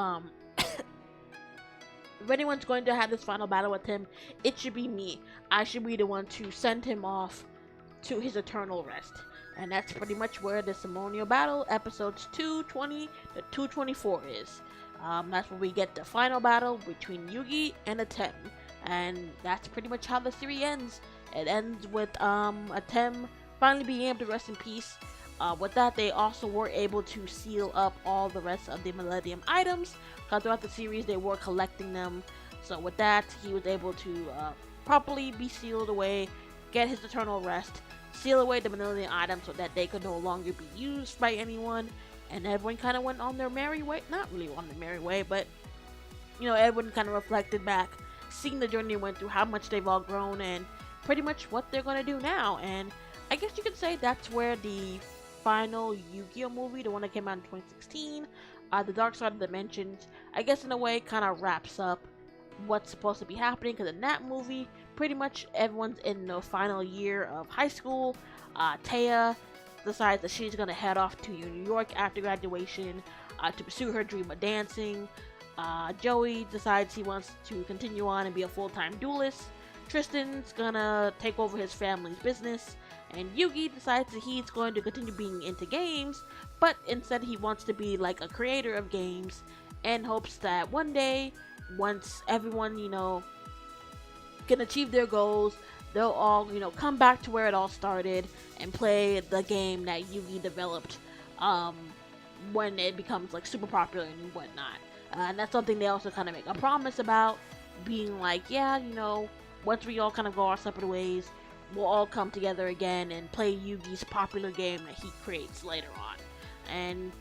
have this final battle with him, it should be me. I should be the one to send him off to his eternal rest. And that's pretty much where the ceremonial battle, episodes 220 to 224 is. That's where we get the final battle between Yugi and Atem. And that's pretty much how the series ends. It ends with Atem finally being able to rest in peace. With that, they also were able to seal up all the rest of the Millennium items, because throughout the series they were collecting them. So with that, he was able to properly be sealed away, get his eternal rest, seal away the Millennium items so that they could no longer be used by anyone, and everyone kind of went on their merry way. Not really on their merry way, but everyone kind of reflected back, seeing the journey they went through, how much they've all grown, and pretty much what they're going to do now. And I guess you could say that's where the final Yu-Gi-Oh movie, the one that came out in 2016, The Dark Side of the Dimensions, I guess in a way kind of wraps up what's supposed to be happening, because in that movie, pretty much everyone's in the final year of high school. Taya decides that she's going to head off to New York after graduation to pursue her dream of dancing. Joey decides he wants to continue on and be a full-time duelist. Tristan's gonna take over his family's business, and Yugi decides that he's going to continue being into games, but instead he wants to be like a creator of games, and hopes that one day, once everyone, can achieve their goals, they'll all, come back to where it all started and play the game that Yugi developed when it becomes like super popular and whatnot. And that's something they also kind of make a promise about, being like, yeah, once we all kind of go our separate ways, we'll all come together again and play Yugi's popular game that he creates later on. And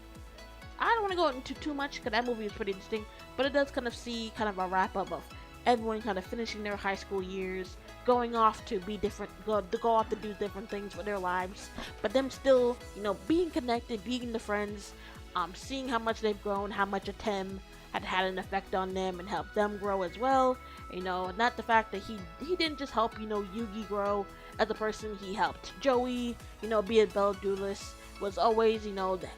I don't want to go into too much, because that movie is pretty interesting, but it does kind of see kind of a wrap-up of everyone kind of finishing their high school years, going off to be different, go off to do different things with their lives, but them still, being connected, being the friends, seeing how much they've grown, how much Atem had an effect on them and helped them grow as well. Not the fact that he didn't just help, Yugi grow as a person, he helped Joey, be a fellow duelist, was always,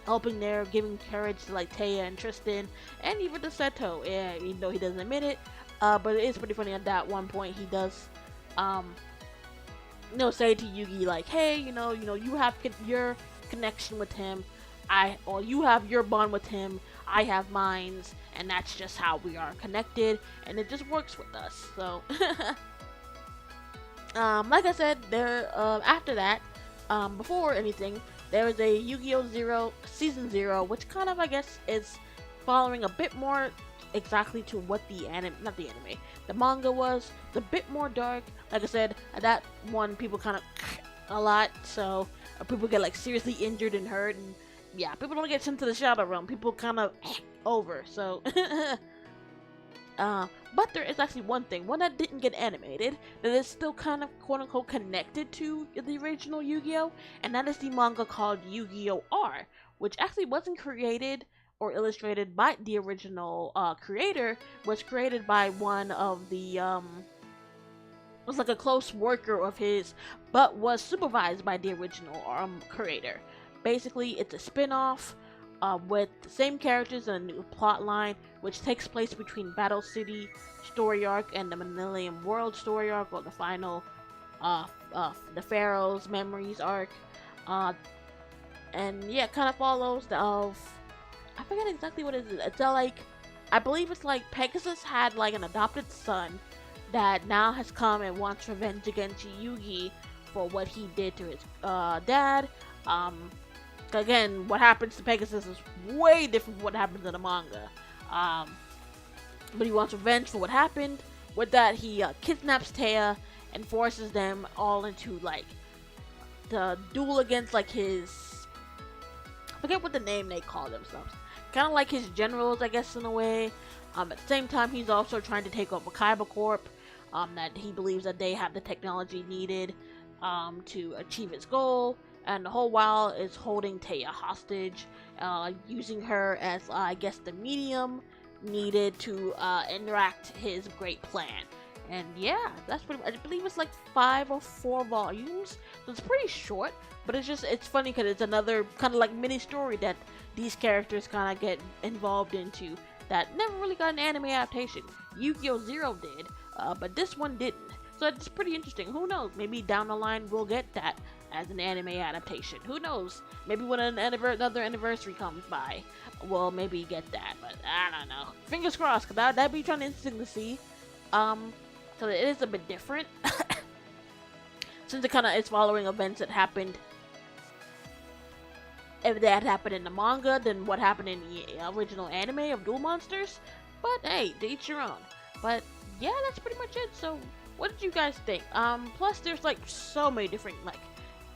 helping there, giving courage to like Taya and Tristan, and even to Seto, even though he doesn't admit it, but it is pretty funny at that one point he does, say to Yugi like, hey, you have your connection with him, you have your bond with him, I have mine, and that's just how we are connected, and it just works with us. So, like I said, there after that, before anything, there is a Yu-Gi-Oh! Zero Season 0, which kind of, I guess, is following a bit more exactly to what the manga was. It's a bit more dark. Like I said, that one people kind of a lot, so people get like seriously injured and hurt, and yeah, people don't get sent to the Shadow Realm. People kind of over. So, but there is actually one that didn't get animated that is still kind of quote unquote connected to the original Yu-Gi-Oh, and that is the manga called Yu-Gi-Oh R, which actually wasn't created or illustrated by the original creator. Was created by one of the was like a close worker of his, but was supervised by the original creator. Basically, it's a spin-off with the same characters and a new plot line, which takes place between Battle City story arc and the Millennium World story arc, or the final the Pharaoh's Memories arc. And yeah, it kind of follows the I forget exactly what it is. It's like, I believe it's like Pegasus had like an adopted son that now has come and wants revenge against Yugi for what he did to his dad. Again, what happens to Pegasus is way different from what happens in the manga. But he wants revenge for what happened. With that, he kidnaps Taya and forces them all into like the duel against like his, I forget what the name they call themselves. Kind of like his generals, I guess, in a way. At the same time, he's also trying to take over Kaiba Corp. That he believes that they have the technology needed to achieve its goal, and the whole while is holding Taya hostage, using her as I guess the medium needed to interact his great plan. And yeah, that's pretty much, I believe it's like 5 or 4 volumes, so it's pretty short, but it's funny because it's another kind of like mini story that these characters kind of get involved into that never really got an anime adaptation. Yu-Gi-Oh! Zero did, but this one didn't. So it's pretty interesting. Who knows? Maybe down the line we'll get that as an anime adaptation. Who knows? Maybe when another anniversary comes by, we'll maybe get that. But I don't know. Fingers crossed, because that'd be kind of interesting to see. So it is a bit different. Since it's following events that happened, if that happened in the manga, then what happened in the original anime of Duel Monsters. But hey, to each your own. But yeah, that's pretty much it. So what did you guys think? Plus there's like so many different like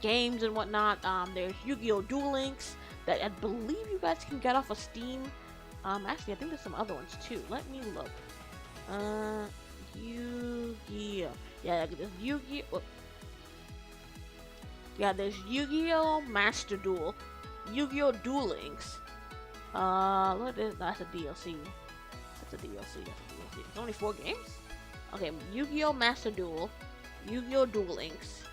games and whatnot. There's Yu-Gi-Oh! Duel Links that I believe you guys can get off of Steam. Actually I think there's some other ones too. Let me look. Yu-Gi-Oh! Yeah, there's Yu-Gi-Oh! Yeah, there's Yu-Gi-Oh! Master Duel. Yu-Gi-Oh! Duel Links. What is that's a DLC. That's a DLC. It's only 4 games? Okay, Yu-Gi-Oh! Master Duel, Yu-Gi-Oh! Duel Links,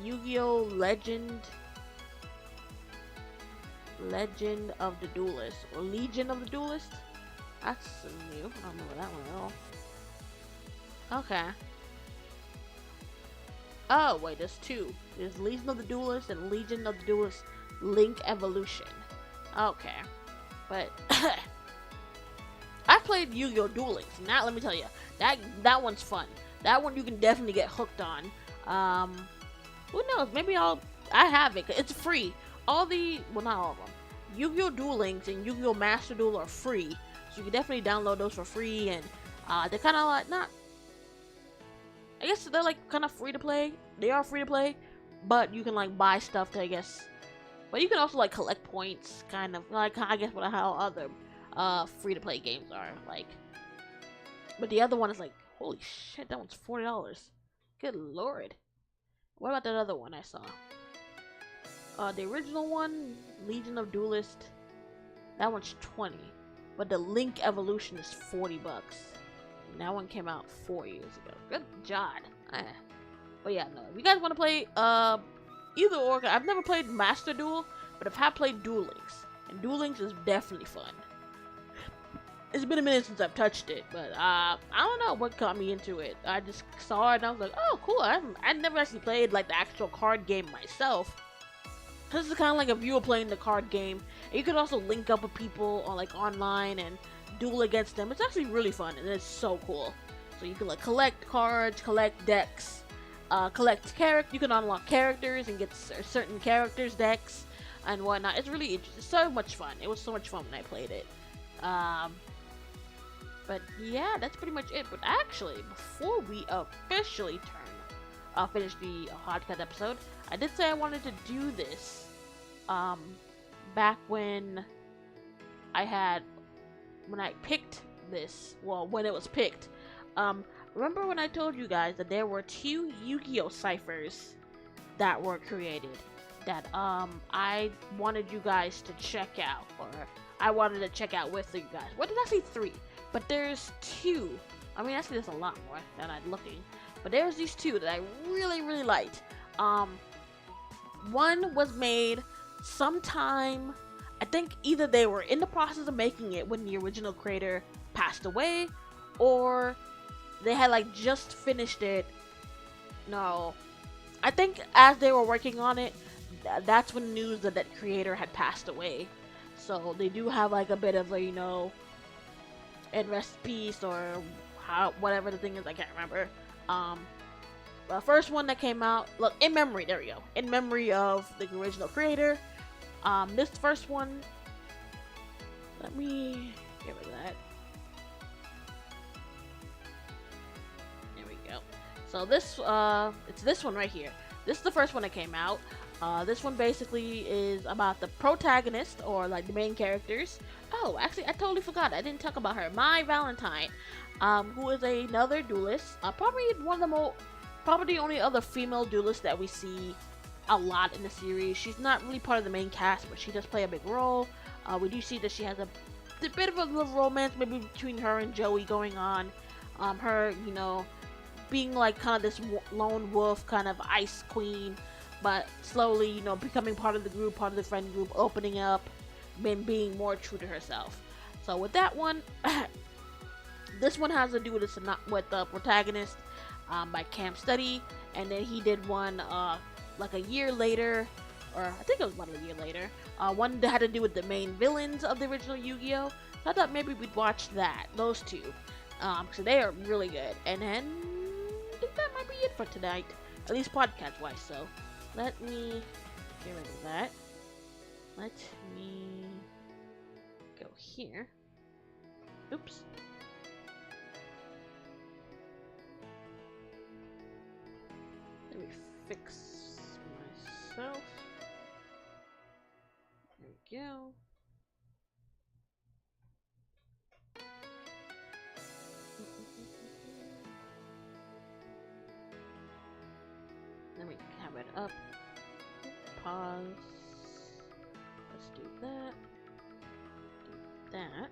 Yu-Gi-Oh! Legend of the Duelist, or Legion of the Duelist? That's new. I don't know that one at all. Okay. Oh, wait, there's 2. There's Legion of the Duelist and Legion of the Duelist Link Evolution. Okay. But I played Yu-Gi-Oh! Duel Links, and that, let me tell you, that one's fun. That one you can definitely get hooked on. Who knows? Maybe I have it. It's free. Well, not all of them. Yu-Gi-Oh! Duel Links and Yu-Gi-Oh! Master Duel are free, so you can definitely download those for free. And they're kind of like not. I guess they're like kind of free to play. They are free to play, but you can like buy stuff to, I guess. But you can also like collect points, kind of like I guess how other free to play games are like. But the other one is like, holy shit, that one's $40. Good lord. What about that other one I saw? The original one, Legion of Duelist, that one's 20. But the Link Evolution is $40. And that one came out 4 years ago. Good God. But yeah, no. If you guys want to play either or, I've never played Master Duel, but I have played Duel Links. And Duel Links is definitely fun. It's been a minute since I've touched it, but I don't know what got me into it. I just saw it and I was like, oh, cool. I never actually played like the actual card game myself. This is kind of like if you were playing the card game. And you could also link up with people on like online and duel against them. It's actually really fun and it's so cool. So you can like collect cards, collect decks, collect characters. You can unlock characters and get certain characters decks and whatnot. It's really interesting. It's so much fun. It was so much fun when I played it. But yeah, that's pretty much it. But actually, before we officially turn finish the podcast episode. I did say I wanted to do this um, back when I picked this. Well, when it was picked. Um, Remember when I told you guys that there were 2 Yu-Gi-Oh ciphers that were created that I wanted you guys to check out, or I wanted to check out with you guys. What did I say? 3, but there's 2. I mean, actually, there's a lot more that I'm looking, but there's these 2 that I really liked. One was made sometime. I think either they were in the process of making it when the original creator passed away, or they had like just finished it. No, I think as they were working on it, that's when news that creator had passed away. So they do have like a bit of a, in rest peace, or whatever the thing is, I can't remember. The first one that came out, look, in memory, there we go. In memory of the original creator. This first one, let me get rid of that. There we go. So this, it's this one right here. This is the first one that came out. This one basically is about the protagonist, or like the main characters. Oh, actually, I totally forgot. I didn't talk about her. My Valentine, who is another duelist. Probably probably the only other female duelist that we see a lot in the series. She's not really part of the main cast, but she does play a big role. We do see that she has a bit of a little romance maybe between her and Joey going on. Her, being like kind of this lone wolf, kind of ice queen, but slowly, becoming part of the group, part of the friend group, opening up, and being more true to herself. So with that one, this one has to do with the protagonist by Camp Study, and then he did one like a year later, or I think it was about a year later. One that had to do with the main villains of the original Yu-Gi-Oh! So I thought maybe we'd watch those 2. So they are really good. And then I think that might be it for tonight, at least podcast wise. So let me get rid of that. Let me go here. Oops. Let me fix myself. There we go. Let me have it up. Pause. Let's do that. Do that.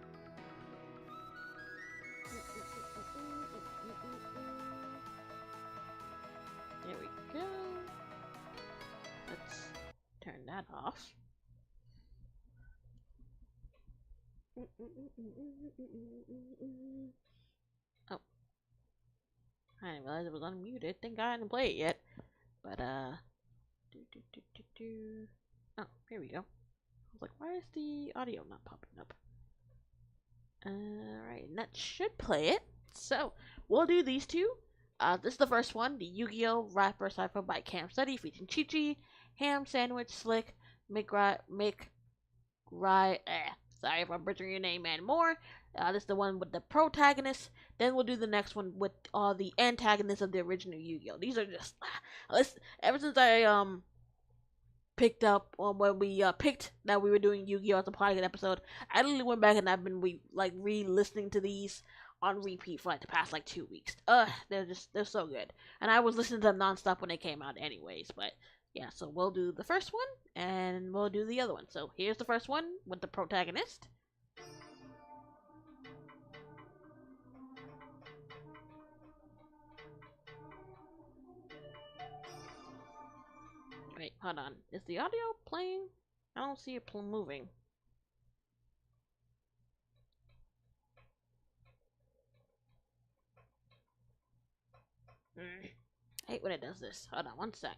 There we go. Let's turn that off. Oh. I didn't realize it was unmuted. Thank God I didn't play it yet. But, oh, here we go. I was like, why is the audio not popping up? Alright, and that should play it. So, we'll do these 2. This is the first one, the Yu-Gi-Oh! Rapper Cypher by Camp Study, featuring Chi-Chi, Ham Sandwich, Slick, sorry if I'm butchering your name, and more. This is the one with the protagonist. Then we'll do the next one with all the antagonists of the original Yu-Gi-Oh! These are just, ever since I picked up, when we picked that we were doing Yu-Gi-Oh! As a podcast episode, I literally went back and I've been re-listening to these on repeat for like the past 2 weeks. They're so good, and I was listening to them nonstop when they came out anyways. But yeah, so we'll do the first one and we'll do the other one. So here's the first one with the protagonist. Wait, hold on. Is the audio playing? I don't see it moving. I hate when it does this. Hold on, one sec.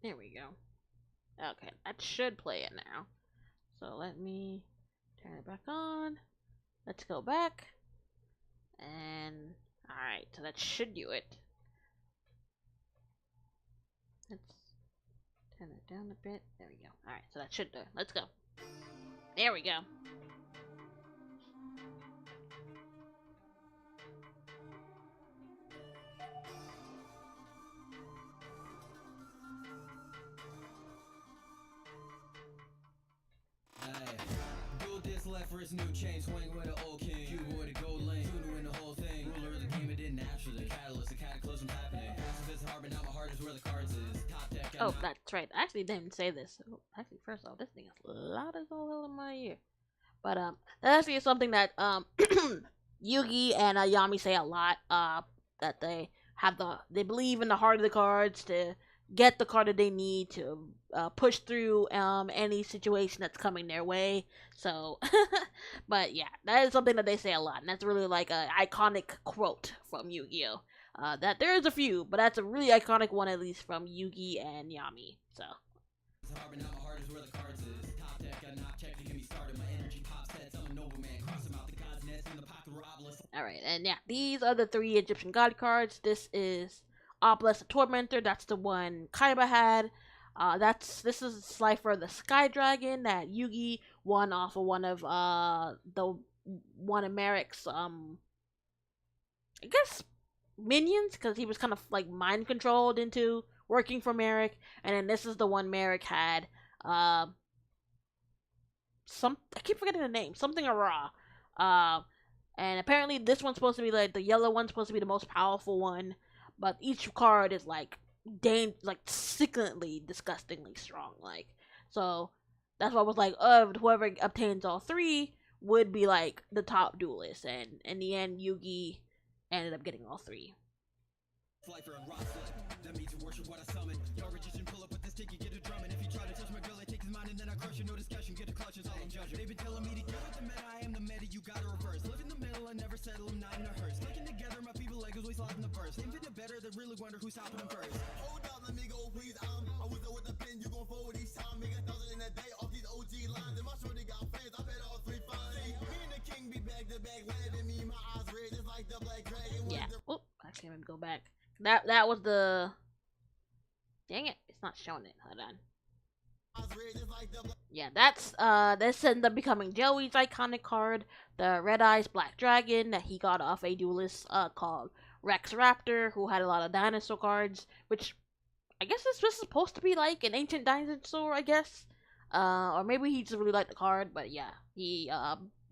There we go. Okay, that should play it now. So let me turn it back on. Let's go back. And alright, so that should do it. Let's turn it down a bit. There we go. Alright, so that should do it. Let's go. There we go. First new chain swing with an old king. You with a gold lane. Tuna win the whole thing. Ruler of the game, it didn't naturally. Catalyst, the cataclysm's happening. Pacifist hard, but now my heart is where the cards is. Top deck. Oh, that's right. I actually didn't say this. Oh, actually, first off, this thing is loud as all hell in my ear. But that actually is something that Yugi and Yami say a lot. That they believe in the heart of the cards to get the card that they need to push through any situation that's coming their way. So, but yeah, that is something that they say a lot, and that's really like an iconic quote from Yu-Gi-Oh. That there is a few, but that's a really iconic one, at least from Yugi and Yami. So. Alright, and yeah, these are the 3 Egyptian god cards. This is Obelisk the Tormentor, that's the one Kaiba had. This is Cypher the Sky Dragon that Yugi won off of one of Merrick's I guess minions, because he was kind of like mind controlled into working for Merrick. And then this is the one Merrick had. I keep forgetting the name. Something Ara. And apparently this one's supposed to be like the yellow one's supposed to be the most powerful one, but each card is like sickeningly, disgustingly strong. Like, so that's why I was like, whoever obtains all 3 would be like the top duelist. And in the end, Yugi ended up getting all 3. They've been telling me to get with the meta, I am the meta, you gotta reverse. Live in the middle, I never settle, I'm not in a hearse. Sticking together, my people like us, we slide in the verse. They've been better, they really wonder who's stopping them first. Hold up, let me go, please, I was there with the pen, you gon' forward each time. Make 1,000 in a day off these OG lines. And my shorty got fans, I bet all 3 fine. Me and the king be back to back, laughing me, my eyes red, just like the black dragon. Yeah, oh, I can't even go back. That was the... Dang it, it's not showing it, hold on. Yeah, this ended up becoming Joey's iconic card, the Red Eyes Black Dragon that he got off a duelist called Rex Raptor, who had a lot of dinosaur cards, which I guess this was supposed to be like an ancient dinosaur, I guess. Or maybe he just really liked the card, but yeah,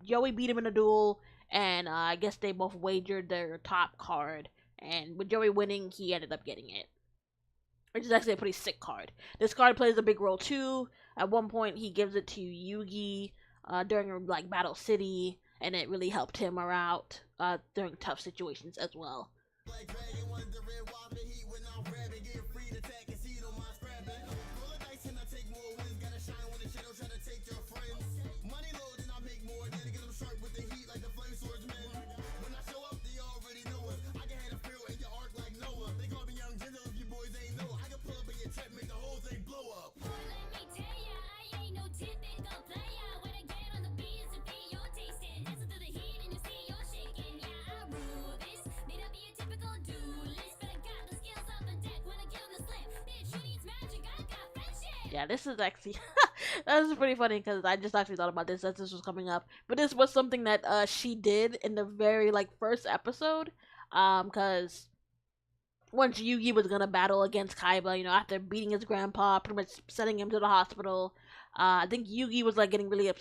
Joey beat him in a duel, and I guess they both wagered their top card, and with Joey winning, he ended up getting it. Which is actually a pretty sick card. This card plays a big role too. At one point, he gives it to Yugi during like Battle City, and it really helped him out during tough situations as well. Yeah, this is actually this is pretty funny because I just actually thought about this as this was coming up. But this was something that she did in the very like first episode, because once Yugi was gonna battle against Kaiba, you know, after beating his grandpa, pretty much sending him to the hospital, I think Yugi was like getting really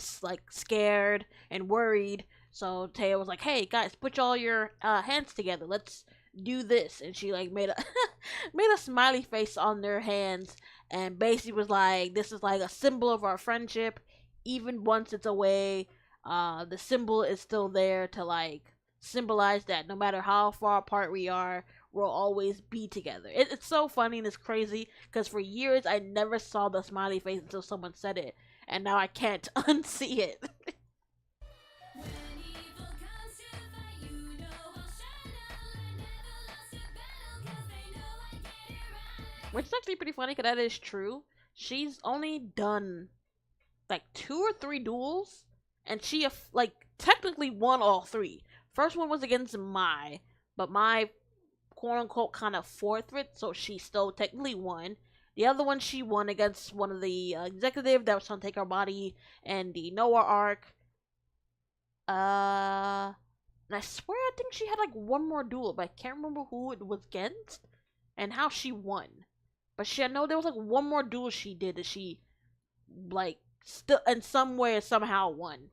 scared and worried. So Taya was like, "Hey guys, put all your hands together. Let's do this." And she like made a made a smiley face on their hands, and basically was like, "This is like a symbol of our friendship. Even once it's away, the symbol is still there to like symbolize that no matter how far apart we are, we'll always be together." It's so funny and it's crazy because for years I never saw the smiley face until someone said it, and now I can't unsee it. Which is actually pretty funny because that is true. she's only done like 2 or 3 duels, and she like technically won all three. First one was against Mai, but Mai quote unquote kind of forfeit, so she still technically won. The other one she won against one of the executive that was trying to take her body and the Noah arc. And I swear I think she had like one more duel, but I can't remember who it was against and how she won. But I know there was like one more duel she did that she like still in some way or somehow won.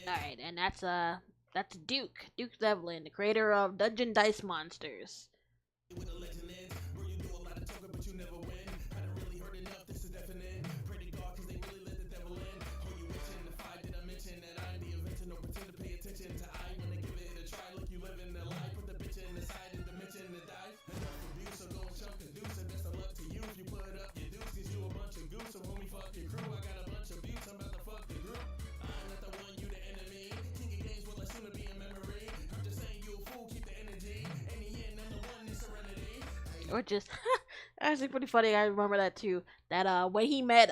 Alright, and that's Duke Devlin, the creator of Dungeon Dice Monsters. Or just actually pretty funny. I remember that too. That when he met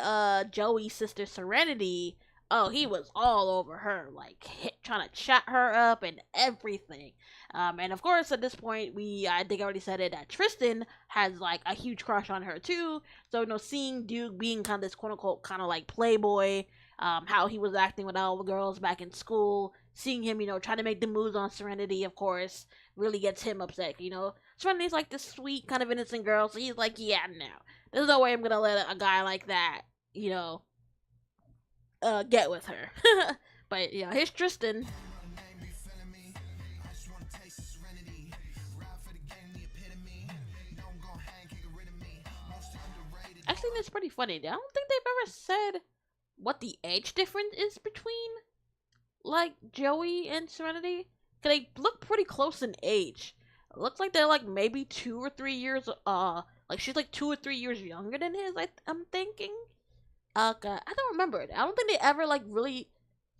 Joey's sister Serenity, oh, he was all over her, like trying to chat her up and everything. And of course, at this point, I think I already said it that Tristan has like a huge crush on her too. So seeing Duke being kind of this quote unquote kind of like playboy, how he was acting with all the girls back in school, seeing him trying to make the moves on Serenity, of course, really gets him upset. Serenity's like this sweet kind of innocent girl, so he's like, yeah, no, there's no way I'm gonna let a guy like that, get with her. But here's Tristan. Actually, that's pretty funny. I don't think they've ever said what the age difference is between like Joey and Serenity. Cause they look pretty close in age. It looks like they're like maybe 2 or 3 years. Like she's like 2 or 3 years younger than his. I'm thinking. I don't remember it. I don't think they ever like really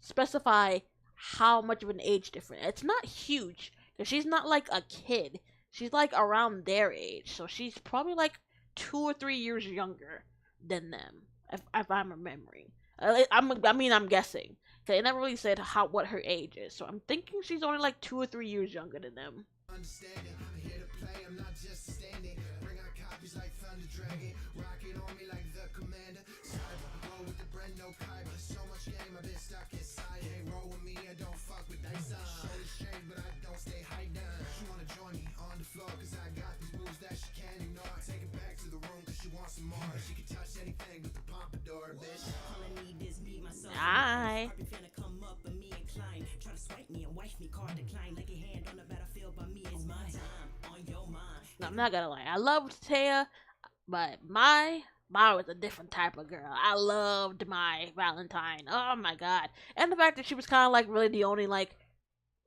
specify how much of an age difference. It's not huge because she's not like a kid. She's like around their age, so she's probably like 2 or 3 years younger than them, if I'm remembering. I'm guessing. They never really said what her age is, so I'm thinking she's only like 2 or 3 years younger than them. Understanding, I'm here to play, I'm not just standing. Bring out copies like Thunder Dragon, rocket on me like the commander. Cyber, roll with the brand, no kyber. So much game, I've been stuck inside. Hey, roll with me, I don't fuck with dice on. Shoulders shake, but I don't stay high down. She wanna join me on the floor, cause I got these moves that she can't ignore. Take it back to the room, cause she wants some more. She can touch anything with the pompadour, bitch. All I need is me, myself. Hi. I'm not gonna lie, I loved Taya, but Mai was a different type of girl. I loved my Valentine. Oh my god. And the fact that she was kind of like really the only like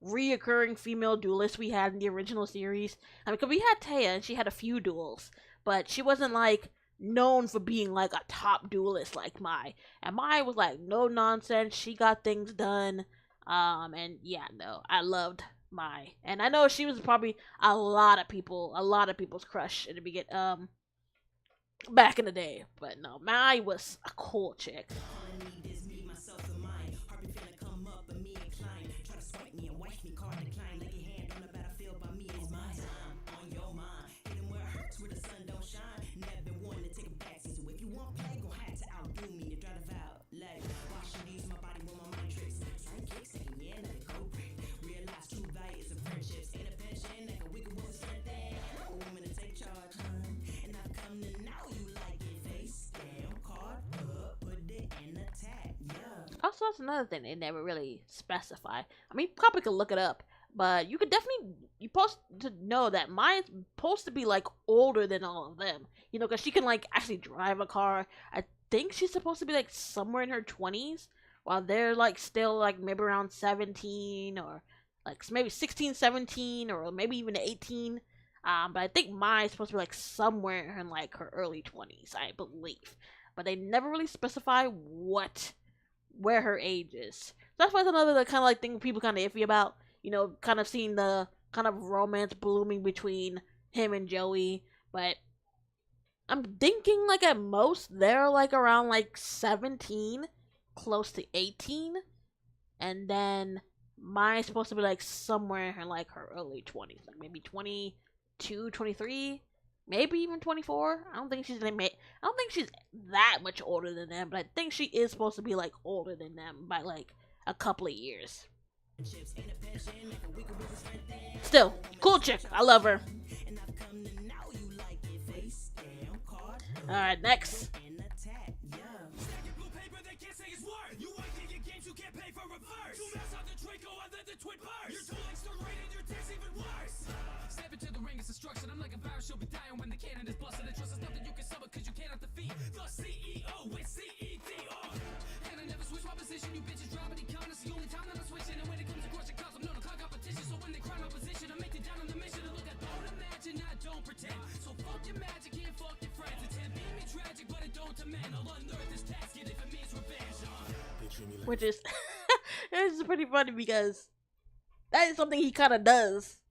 reoccurring female duelist we had in the original series. I mean, because we had Taya and she had a few duels, but she wasn't like known for being like a top duelist like Mai. And Mai was like no nonsense. She got things done. And yeah, no, I loved Mai, and I know she was probably a lot of people's crush in the beginning, back in the day. But no, Mai was a cool chick. Also, that's another thing they never really specify. I mean, you probably could look it up, but you supposed to know that Maya's supposed to be like older than all of them. Because she can like actually drive a car. I think she's supposed to be like somewhere in her 20s, while they're like still like maybe around 17 or like maybe 16, 17, or maybe even 18. But I think Maya's supposed to be like somewhere in like her early 20s, I believe. But they never really specify where her age is. That's why it's another kind of like thing people kind of iffy about. You know, kind of seeing the kind of romance blooming between him and Joey. But I'm thinking like at most they're like around like 17, close to 18, and then mine's supposed to be like somewhere in like her early 20s, like maybe 22, 23, maybe even 24. I don't think she's that much older than them, but I think she is supposed to be like older than them by like a couple of years. Still, cool chick. I love her. Alright, next. Step into the ring, it's destruction. I'm like a virus, you'll be dying when the cannon is busted. And trust is nothing you can suffer because you cannot defeat the CEO with CEDR. And I never switch my position, you bitches drop it, it's the only time that I'm switching. And when it comes to crushing cops, I'm known to clock competition. So when they cry my position, I make it down on the mission. And look, I don't imagine, I don't pretend. So fuck your magic and fuck your friends. Attempt being me tragic, but it don't demand. I'll unearth this casket if it means revenge. Which is, it's pretty funny because that is something he kind of does.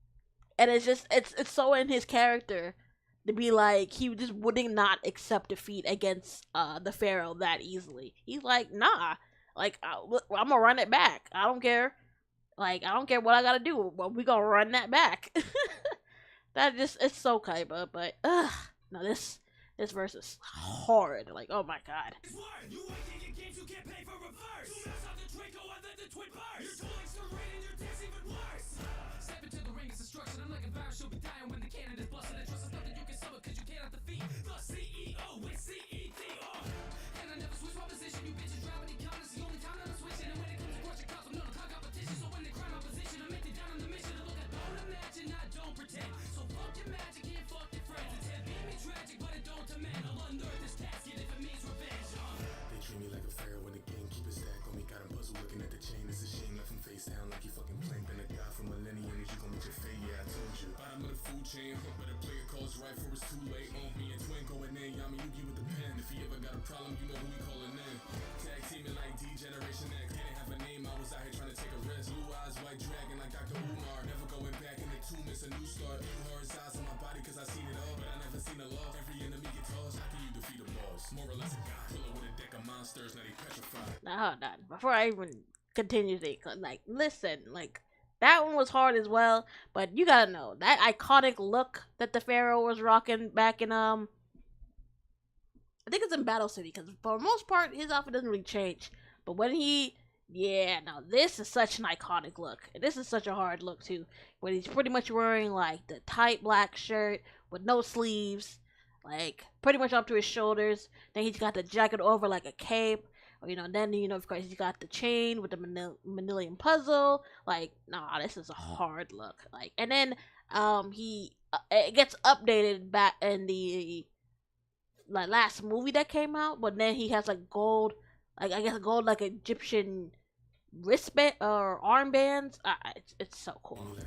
And it's just, it's so in his character to be like, he just wouldn't not accept defeat against the Pharaoh that easily. He's like, nah, like, I'm gonna run it back. I don't care. Like, I don't care what I gotta do, but we gonna run that back. That just, it's so Kaiba, but, no, this verse is hard. Like, oh my god. I'm like a virus, you'll be dying when the cannon is busted. And trust is nothing you can suffer because you cannot defeat the CEO with CEDR. And I never switch my position, you bitches drop it, it's the only time that I'm switching. And when it comes to crushing cops, I'm known to clock competition. So when they cry my position, I make it down on the mission. And look, I don't imagine, I don't pretend. So fuck your magic and fuck your friends. Attempt being me tragic, but it don't demand. I'll unearth this casket if it means revenge. They treat me like a pharaoh when the game keep it stack on me. Got him puzzle looking at the chain, it's a shame. Left him face down like you fucking plank. Been a guy for millenniums, you gon' meet your fate, yeah, I told you. Bottom of the food chain, better play your calls right for it's too late. Me and Twin going in, Yami Yugi with the pen. If he ever got a problem, you know who we calling in. Tag teaming like D Generation X, didn't have a name, I was out here trying to take a risk. Blue eyes, white dragon like Dr. Umar. Never going back in the tomb, it's a new start. You hard size on my body cause I seen it all, but I never seen a loss. Every enemy get tossed, how can you defeat a boss? More or less a god, killer with a deck of monsters, now they petrified. Now hold on, before I even continue to like, listen, like, that one was hard as well, but you gotta know that iconic look that the Pharaoh was rocking back in I think it's in Battle City, because for the most part his outfit doesn't really change. But when this is such an iconic look. And this is such a hard look too, when he's pretty much wearing like the tight black shirt with no sleeves, like pretty much up to his shoulders. Then he's got the jacket over like a cape. Then, of course, you got the chain with the Manilian puzzle. Like, nah, this is a hard look. Like, and then, it gets updated back in the, like, last movie that came out. But then he has, like, gold, like, I guess gold, like, Egyptian wristband, or armbands. It's so cool.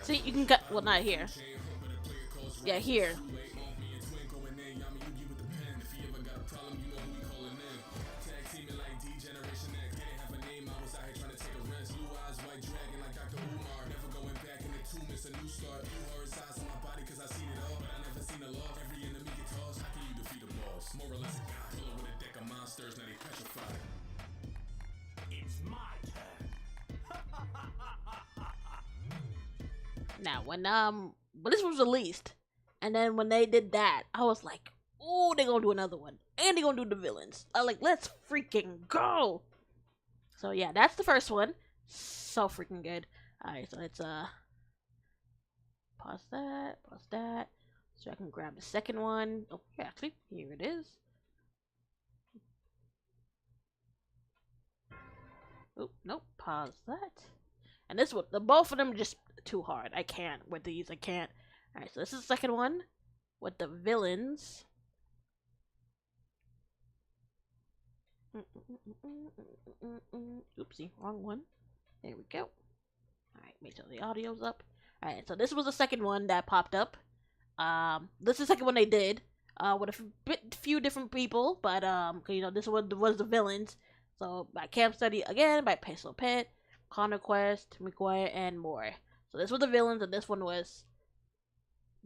See, you can cut, well, not here. Yeah, here. Now, when this was released, and then when they did that, I was like, oh, they're gonna do another one. And they're gonna do the villains. I'm like, let's freaking go. So yeah, that's the first one. So freaking good. Alright, so let's pause that, so I can grab the second one. Oh, yeah, actually, here it is. Oh, nope, pause that. And this one, both of them just too hard. I can't with these, I can't. Alright, so this is the second one with the villains. Oopsie, wrong one. There we go. Alright, make sure the audio's up. Alright, so this was the second one that popped up. This is the second one they did. with a few different people, but this was the villains. So by Camp Study again, by Peso Pit, Connor Quest, McGuire, and more. So this was the villains, and this one was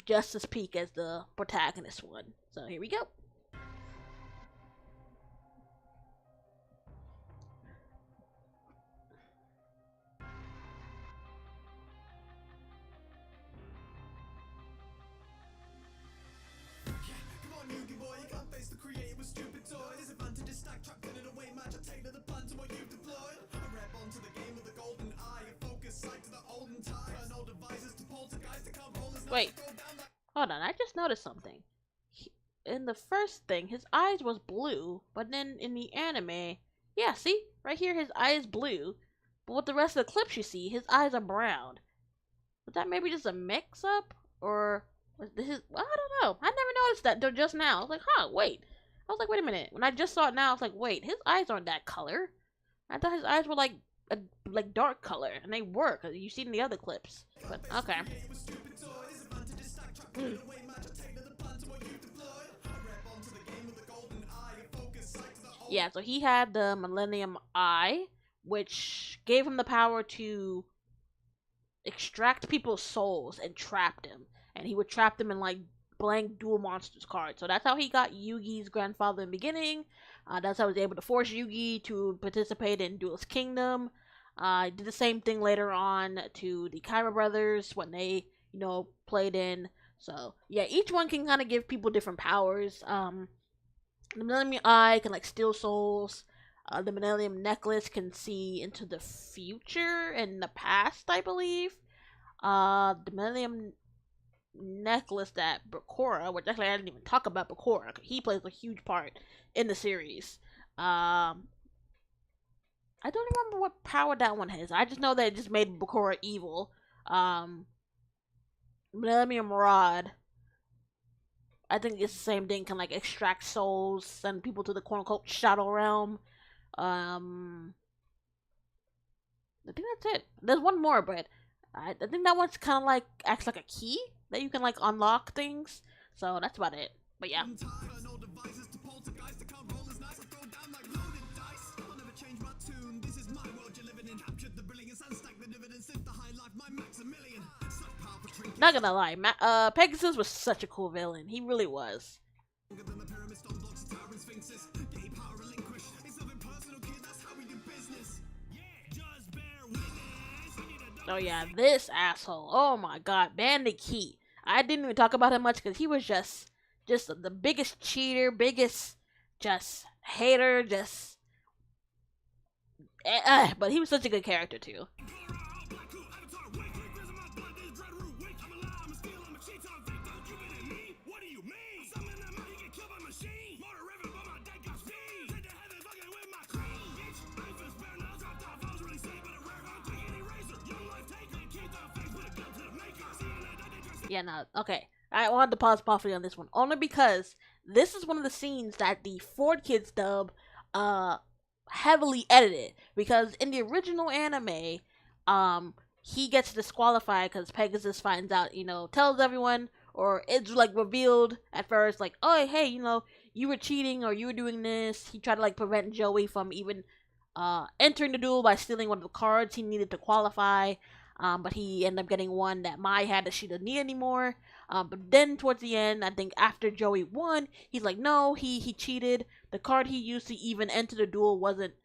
just as peak as the protagonist one. So here we go. YUGIOH, you can't face the creator with stupid toys. Is it fun to just stack trap it away, match? I take to the puns and what you've deployed. I rap onto the game with a golden eye, a focus sight to the olden time. Turn old devices to poltergeist, can't roll his Wait, hold on, I just noticed something. In the first thing, his eyes was blue, but then in the anime, yeah, see? Right here, his eye is blue, but with the rest of the clips you see, his eyes are brown. Was that maybe just a mix-up? Or this is, well, I don't know. I never noticed that until just now. I was like, huh, wait. I was like, wait a minute. When I just saw it now, I was like, wait, his eyes aren't that color. I thought his eyes were like dark color, and they were, because you see in the other clips. But, okay. Yeah, so he had the Millennium Eye, which gave him the power to extract people's souls and trap them. And he would trap them in like blank dual monsters cards. So that's how he got Yugi's grandfather in the beginning. That's how he was able to force Yugi to participate in Duelist Kingdom. He did the same thing later on to the Kyra brothers when they, played in. So yeah, each one can kind of give people different powers. The Millennium Eye can like steal souls. The Millennium Necklace can see into the future and the past, I believe. The Millennium Necklace that Bakura, which actually I didn't even talk about Bakura. He plays a huge part in the series. I don't remember what power that one has. I just know that it just made Bakura evil. Millennium Rod, I think it's the same thing. Can like extract souls, send people to the quote unquote shadow realm. I think that's it. There's one more, but I think that one's kind of like acts like a key that you can like unlock things. So that's about it. But yeah. Not gonna lie, Pegasus was such a cool villain. He really was. Oh yeah, this asshole. Oh my god, Bandit Key. I didn't even talk about him much because he was just the biggest cheater, biggest just hater, but he was such a good character too. Yeah, no, okay. I wanted to pause briefly on this one, only because this is one of the scenes that the Ford Kids dub heavily edited, because in the original anime, he gets disqualified because Pegasus finds out, tells everyone, or it's like revealed at first, like, oh, hey, you were cheating or you were doing this. He tried to like prevent Joey from even entering the duel by stealing one of the cards he needed to qualify. But he ended up getting one that Mai had that she didn't need anymore. But then towards the end, I think after Joey won, he's like, no, he cheated. The card he used to even enter the duel wasn't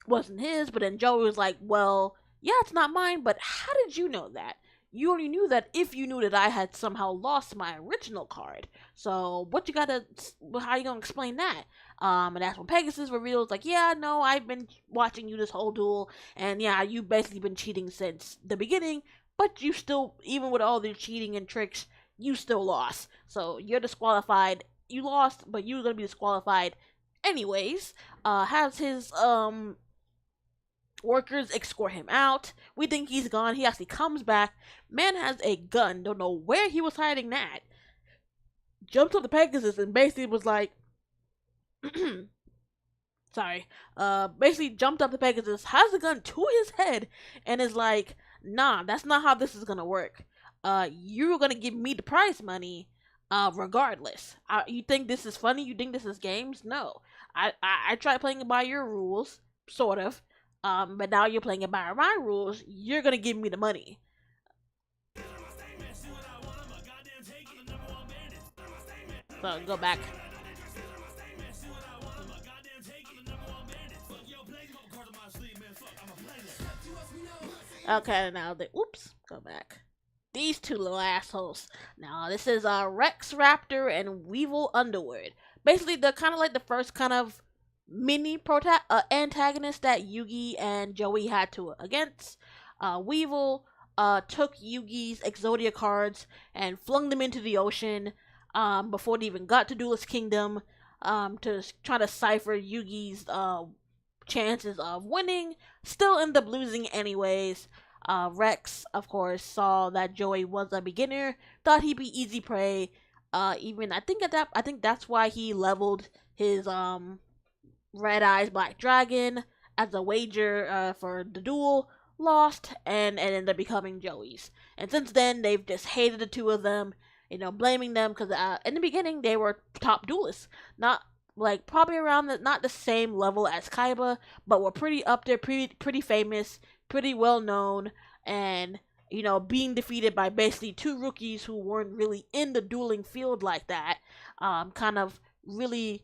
his. But then Joey was like, well, yeah, it's not mine, but how did you know that? You only knew that if you knew that I had somehow lost my original card. So how you gonna explain that? And that's when Pegasus reveals, like, yeah, no, I've been watching you this whole duel, and yeah, you've basically been cheating since the beginning, but you still, even with all the cheating and tricks, you still lost. So you're disqualified. You lost, but you're gonna be disqualified anyways. Has his workers escort him out. We think he's gone. He actually comes back. Man has a gun. Don't know where he was hiding that. Jumps up the Pegasus and basically was like, sorry. Basically jumped up the Pegasus, has the gun to his head, and is like, nah, that's not how this is gonna work. You're gonna give me the prize money. regardless. You think this is funny? You think this is games? No. I tried playing it by your rules, sort of. But now you're playing it by my rules. You're gonna give me the money. So go back. Okay, now oops, go back. These two little assholes. Now this is Rex Raptor and Weevil Underwood. Basically, they're kind of like the first kind of mini antagonist that Yugi and Joey had to against. Weevil took Yugi's Exodia cards and flung them into the ocean before they even got to Duelist Kingdom to try to cipher Yugi's chances of winning. Still end up losing anyways. Rex, of course, saw that Joey was a beginner, thought he'd be easy prey. Even I think that's why he leveled his Red Eyes Black Dragon as a wager for the duel, lost, and ended up becoming Joey's. And since then, they've just hated the two of them, blaming them because in the beginning they were top duelists, not like probably around not the same level as Kaiba, but were pretty up there, pretty famous, pretty well known, and being defeated by basically two rookies who weren't really in the dueling field like that, kind of really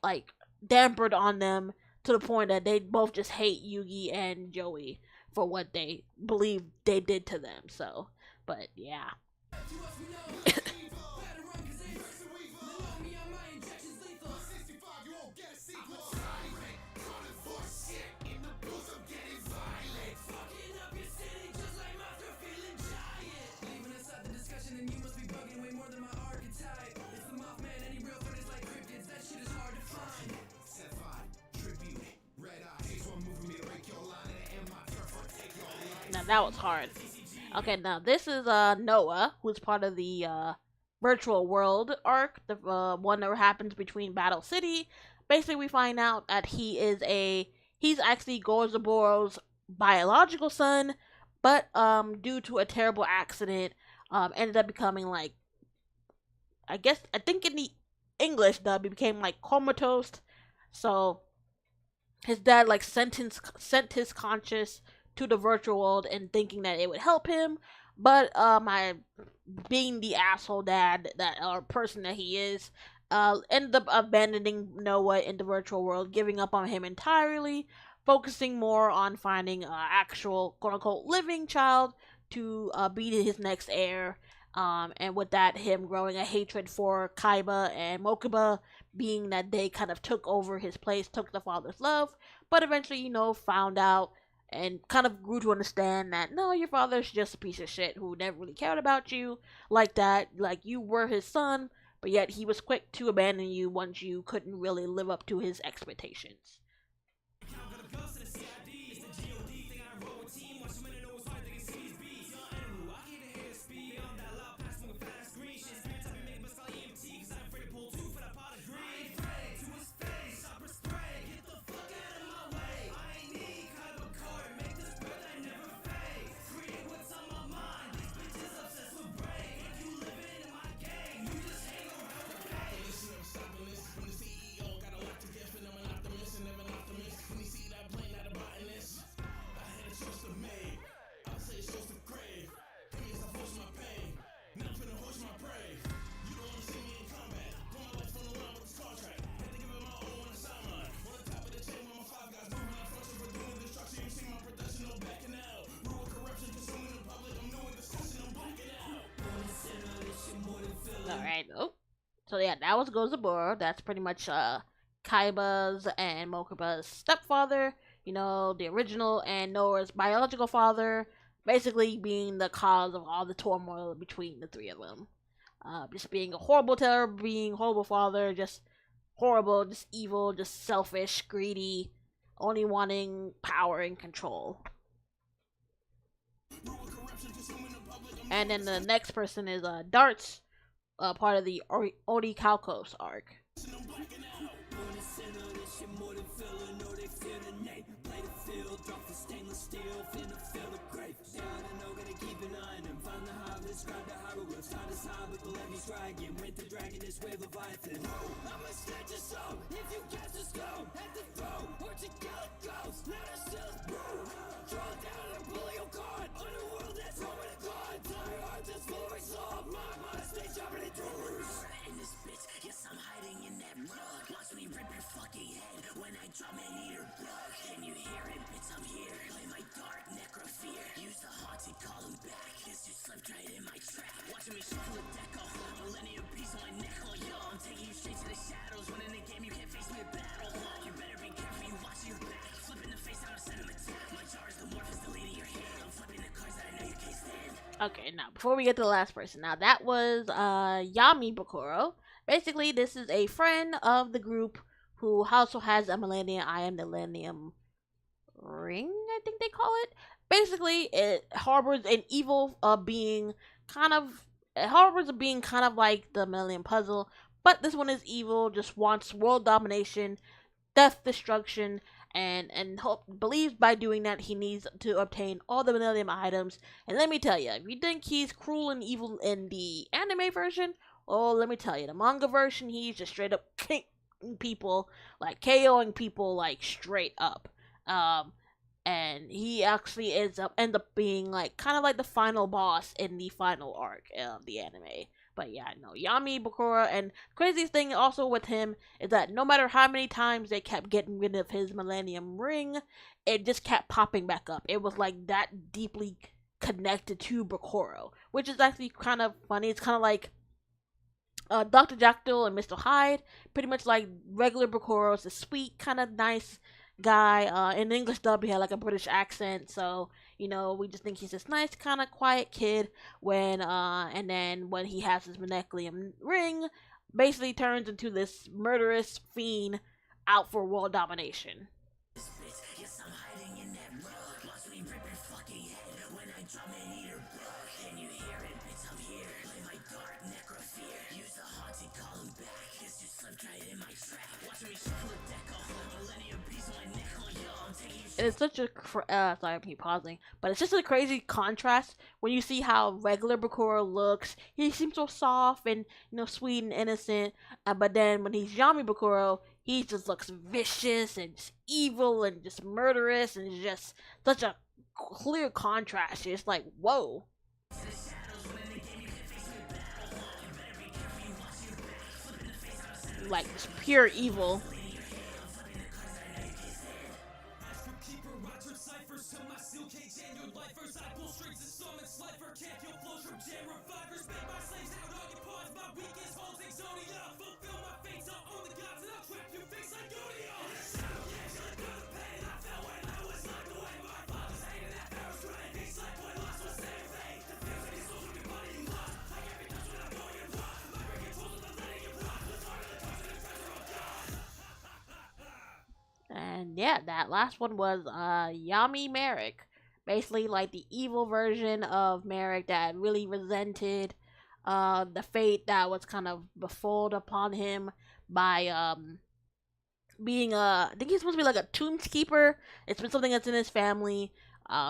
like dampered on them to the point that they both just hate Yugi and Joey for what they believe they did to them. So, but yeah. Now that was hard. Okay, now this is Noah, who's part of the virtual world arc, the one that happens between Battle City. Basically, we find out that he's actually Gorzaboro's biological son, but due to a terrible accident, ended up becoming like, I think in the English dub, he became like comatose. So his dad like sent his conscious to the virtual world and thinking that it would help him, but I, being the asshole dad that or person that he is, ended up abandoning Noah in the virtual world, giving up on him entirely, focusing more on finding an actual quote unquote living child to be his next heir. And with that, him growing a hatred for Kaiba and Mokuba, being that they kind of took over his place, took the father's love, but eventually, found out and kind of grew to understand that no, your father's just a piece of shit who never really cared about you like that. Like, you were his son, but yet he was quick to abandon you once you couldn't really live up to his expectations. Alright, oh. So yeah, that was Gozaburo. That's pretty much Kaiba's and Mokuba's stepfather, the original, and Noah's biological father, basically being the cause of all the turmoil between the three of them. Just being a horrible horrible father, just horrible, just evil, just selfish, greedy, only wanting power and control. And then the next person is Darts, part of the Orichalcos arc. describe the hieroglyphs. Time to time with the levy's dragon. With the dragon, this wave Leviathan. I'm a snatch of some. If you cast a stone at the throne, or to kill it goes. Let us still is boom. Draw down and pull your card. Underworld that's home with a god. Tell your heart that's full of resolve. My stay jumping in doors. In this bitch, yes, I'm hiding in that rug. Watch me rip your fucking head when I drop my eater bug. Can you hear it, bitch? I'm here. Play my dark necrofear. Use the haunted, call him back. Guess you slipped right in my trap. Watching me shuffle the deck off. Millennium piece on my neck, oh yo. I'm taking you straight to the shadows. When in the game, you can't face me at battle. You better be careful, you watch your back. Flip in the face, I'm a send him attack. My jar is the morphous, deleting your hand. I'm flipping the cards that I know you can't stand. Okay, now before we get to the last person, now that was Yami Bakuro. Basically, this is a friend of the group who also has a Millennium. I am the Millennium Ring, I think they call it. Basically, it harbors an evil being, it harbors a being kind of like the Millennium Puzzle, but this one is evil. Just wants world domination, death, destruction, and believes by doing that he needs to obtain all the Millennium items. And let me tell you, if you think he's cruel and evil in the anime version, oh, let me tell you, the manga version, he's just straight up killing people, like KOing people, like straight up. And he actually ends up being like kind of like the final boss in the final arc of the anime. But yeah, no, Yami Bakura, and craziest thing also with him is that no matter how many times they kept getting rid of his Millennium Ring, it just kept popping back up. It was like that deeply connected to Bakuro, which is actually kind of funny. It's kind of like Dr. Jackdaw and Mr. Hyde, pretty much like regular Bakuro. It's a sweet, kind of nice guy. In the English dub, he had like a British accent, so you know we just think he's this nice, kind of quiet kid. And then when he has his Millennium Ring, basically turns into this murderous fiend out for world domination. And it's such a sorry, I keep pausing, but it's just a crazy contrast when you see how regular Bakura looks. He seems so soft and sweet and innocent, but then when he's Yami Bakuro, he just looks vicious and just evil and just murderous, and it's just such a clear contrast. It's like, whoa. Like just pure evil. And yeah, that last one was Yami Merrick. Basically like the evil version of Merrick that really resented the fate that was kind of befalled upon him by being I think he's supposed to be like a tombkeeper. It's been something that's in his family,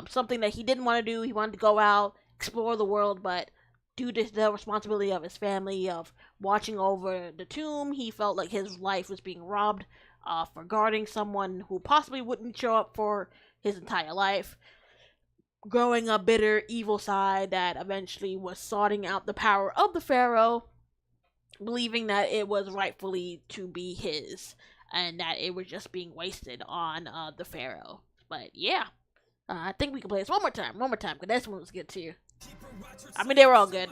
something that he didn't want to do. He wanted to go out, explore the world, but due to the responsibility of his family of watching over the tomb, he felt like his life was being robbed for guarding someone who possibly wouldn't show up for his entire life. Growing a bitter, evil side that eventually was sorting out the power of the Pharaoh, believing that it was rightfully to be his, and that it was just being wasted on the Pharaoh. But yeah, I think we can play this one more time, because this one was good too. I mean, they were all good.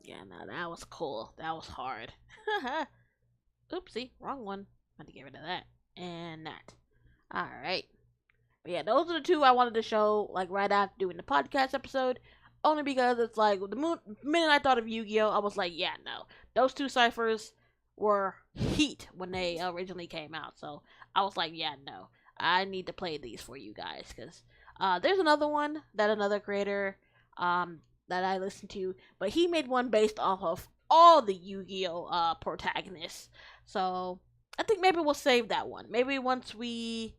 Yeah, no, that was cool. That was hard. Oopsie, wrong one. Had to get rid of that. And that. Alright. But yeah, those are the two I wanted to show, like, right after doing the podcast episode. Only because it's like minute I thought of Yu-Gi-Oh, I was like, yeah, no, those two ciphers were heat when they originally came out. So I was like, yeah, no, I need to play these for you guys because there's another one that another creator that I listened to, but he made one based off of all the Yu-Gi-Oh protagonists. So I think maybe we'll save that one. Maybe once we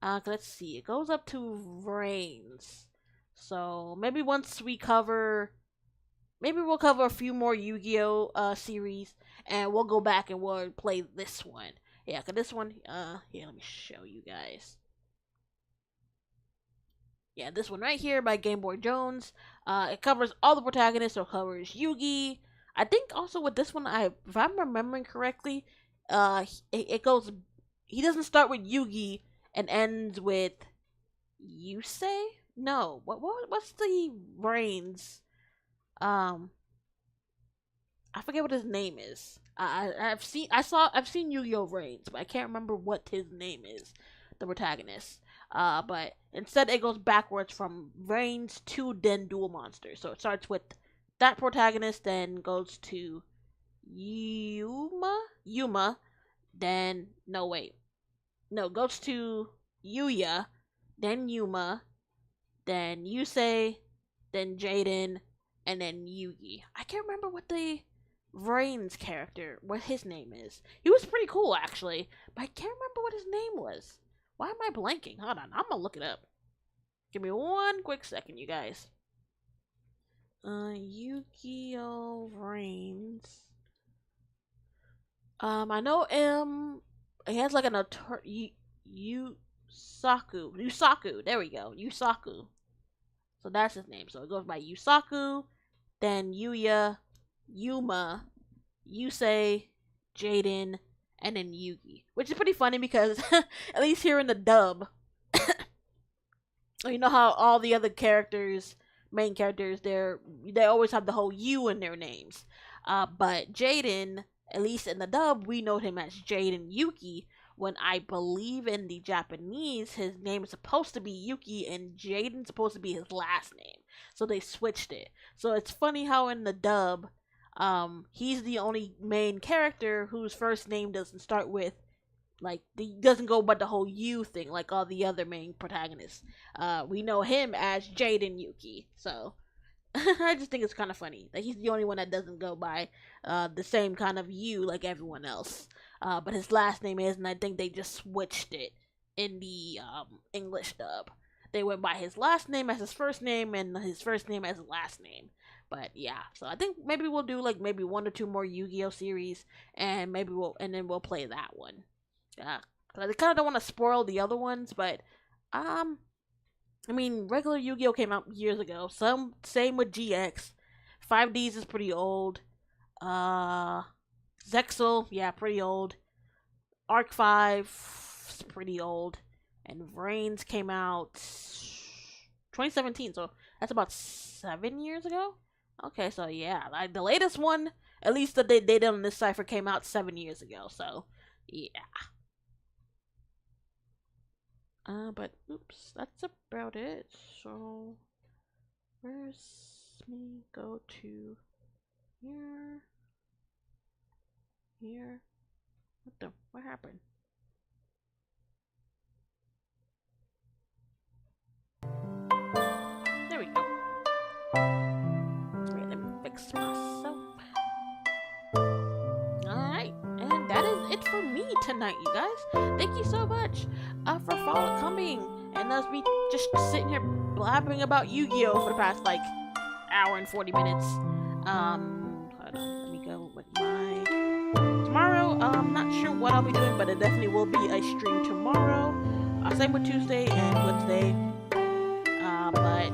let's see, it goes up to Reigns. So maybe once we cover, maybe we'll cover a few more Yu-Gi-Oh series, and we'll go back and we'll play this one. Yeah, cause this one, here, let me show you guys. Yeah, this one right here by Game Boy Jones. It covers all the protagonists. So it covers Yugi. I think also with this one, if I'm remembering correctly, it goes. He doesn't start with Yugi and ends with Yusei. No, what's the Reigns? I forget what his name is. I've seen Yu-Gi-Oh! Reigns, but I can't remember what his name is, the protagonist. But instead it goes backwards from Reigns to then Duel Monster. So it starts with that protagonist, then goes to Yuma, then goes to Yuya, then Yuma, then Yusei, then Jaden, and then Yugi. I can't remember what the Reigns character, what his name is. He was pretty cool actually, but I can't remember what his name was. Why am I blanking? Hold on, I'm gonna look it up. Give me one quick second, you guys. Yu-Gi-Oh! Reigns. I know he has like an Yusaku. There we go. Yusaku. So that's his name. So it goes by Yusaku, then Yuya, Yuma, Yusei, Jaden, and then Yugi. Which is pretty funny because at least here in the dub, you know how all the other characters, main characters, they always have the whole U in their names. But Jaden, at least in the dub, we know him as Jaden Yuki, when I believe in the Japanese, his name is supposed to be Yuki and Jaden's supposed to be his last name. So they switched it. So it's funny how in the dub, he's the only main character whose first name doesn't start with, like, doesn't go by the whole U thing like all the other main protagonists. We know him as Jaden Yuki. So I just think it's kind of funny that he's the only one that doesn't go by the same kind of U like everyone else. But his last name is, and I think they just switched it in the English dub. They went by his last name as his first name and his first name as his last name. But yeah, so I think maybe we'll do like maybe 1 or 2 more Yu-Gi-Oh series, and then we'll play that one. Yeah, cause I kind of don't want to spoil the other ones, but I mean, regular Yu-Gi-Oh came out years ago. Same with GX. 5Ds is pretty old. Zexal, yeah, pretty old. Arc 5 is pretty old. And Reigns came out 2017, so that's about 7 years ago. Okay, so yeah, like the latest one, at least that they did on this cipher, came out 7 years ago. So yeah. But oops, that's about it. So where's me? Go to here. What happened? There we go. Wait, let me fix myself. Alright, and that is it for me tonight, you guys. Thank you so much for coming and us be just sitting here blabbering about Yu-Gi-Oh for the past like hour and 40 minutes. Hold on, let me go with my tomorrow. I'm not sure what I'll be doing, but it definitely will be a stream tomorrow. Same with Tuesday and Wednesday. But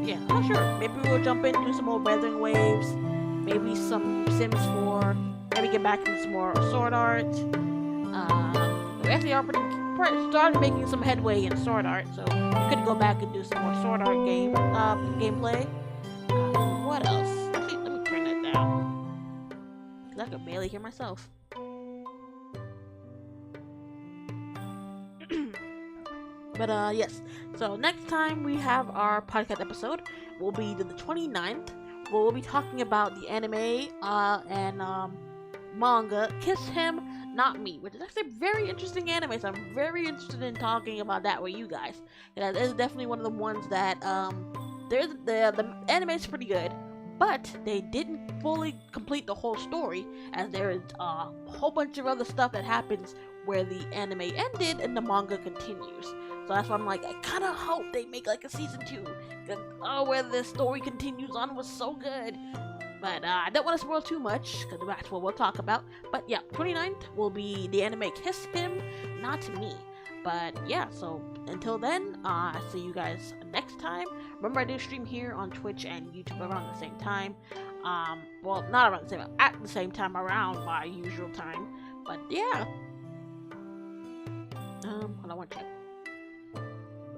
yeah, I'm not sure. Maybe we'll jump in, do some more Weathering Waves, maybe some Sims 4, maybe get back into some more Sword Art. We actually are started making some headway in Sword Art, so we could go back and do some more Sword Art gameplay. What else? Actually, let me turn that down, because I can barely hear myself. But yes, so next time we have our podcast episode, will be the 29th, where we'll be talking about the anime and manga Kiss Him Not Me, which is actually a very interesting anime, so I'm very interested in talking about that with you guys. That is definitely one of the ones that the anime is pretty good, but they didn't fully complete the whole story, as there is a whole bunch of other stuff that happens where the anime ended and the manga continues. So that's why I'm like, I kind of hope they make like a season 2, because where the story continues on was so good. But I don't want to spoil too much, because that's what we'll talk about. But yeah, 29th will be the anime Kiss Him Not Me. But yeah, so until then, see you guys next time. Remember, I do stream here on Twitch and YouTube around the same time. Well, not around the same time, at the same time, around my usual time. But yeah. Hold on, one check.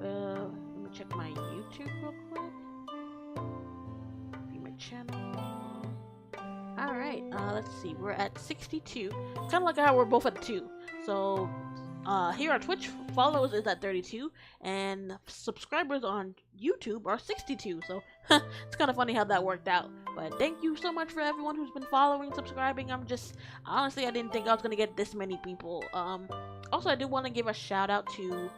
Let me check my YouTube real quick. View my channel. Alright, let's see. We're at 62. Kind of like how we're both at 2. So, here on Twitch, followers is at 32, and subscribers on YouTube are 62, so it's kind of funny how that worked out. But thank you so much for everyone who's been following, subscribing. Honestly, I didn't think I was gonna get this many people. Also, I do want to give a shout out to,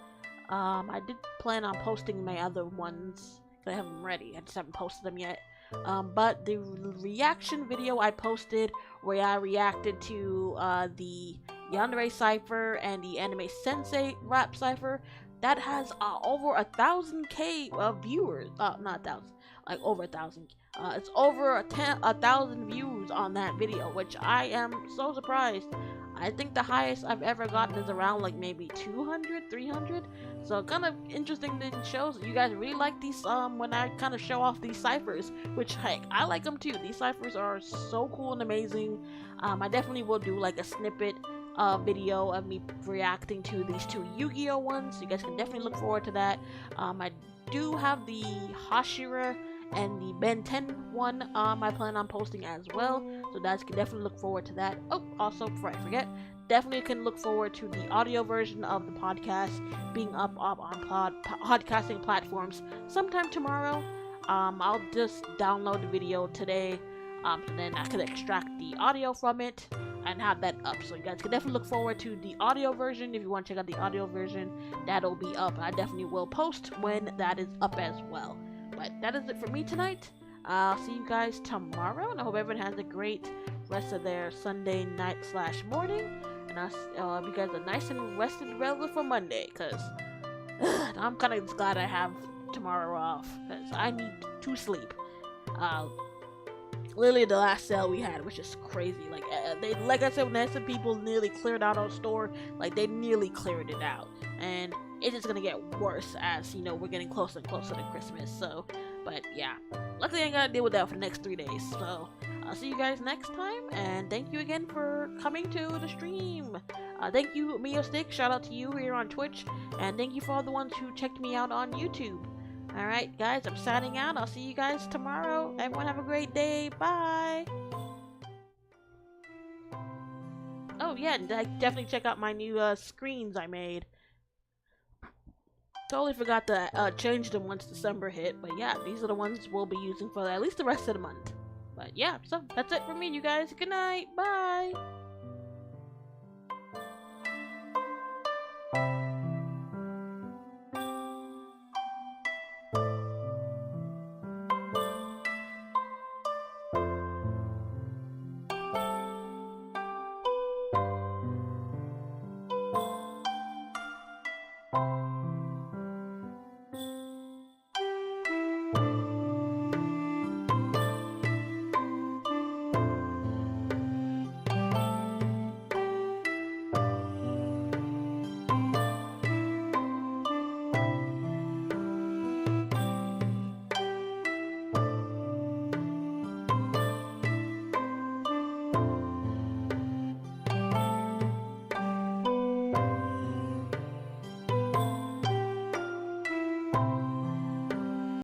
I did plan on posting my other ones, because I have them ready, I just haven't posted them yet. But the reaction video I posted, where I reacted to the Yandere Cypher and the Anime Sensei rap cypher, that has over 1,000k viewers. Not 1,000, like over 1,000. It's over 1,000 views on that video, which I am so surprised. I think the highest I've ever gotten is around like maybe 200, 300. So kind of interesting that it shows that you guys really like these when I kind of show off these ciphers, which heck, I like them too. These ciphers are so cool and amazing. I definitely will do like a snippet video of me reacting to these 2 Yu-Gi-Oh ones. So you guys can definitely look forward to that. I do have the Hashira and the Ben 10 one I plan on posting as well, so guys can definitely look forward to that. Oh, also before I forget, definitely can look forward to the audio version of the podcast being up on podcasting platforms sometime tomorrow. I'll just download the video today, so then I can extract the audio from it and have that up, so you guys can definitely look forward to the audio version. If you want to check out the audio version, that'll be up. I definitely will post when that is up as well. But that is it for me tonight. I'll see you guys tomorrow, and I hope everyone has a great rest of their Sunday night / morning. And I'll have you guys a nice and rested regular for Monday, because I'm kind of just glad I have tomorrow off, because I need to sleep. Literally the last sale we had, which is crazy. Like I said, when there's some people nearly cleared out our store, like they nearly cleared it out, and it's just gonna get worse as we're getting closer and closer to Christmas. So, but yeah, luckily I ain't gotta deal with that for the next 3 days. So I'll see you guys next time, and thank you again for coming to the stream. Thank you, Mio Stick. Shout out to you here on Twitch, and thank you for all the ones who checked me out on YouTube. Alright guys, I'm signing out. I'll see you guys tomorrow. Everyone have a great day. Bye. Oh yeah, definitely check out my new screens I made. Totally forgot to change them once December hit. But yeah, these are the ones we'll be using for at least the rest of the month. But yeah, so that's it for me, you guys. Good night. Bye.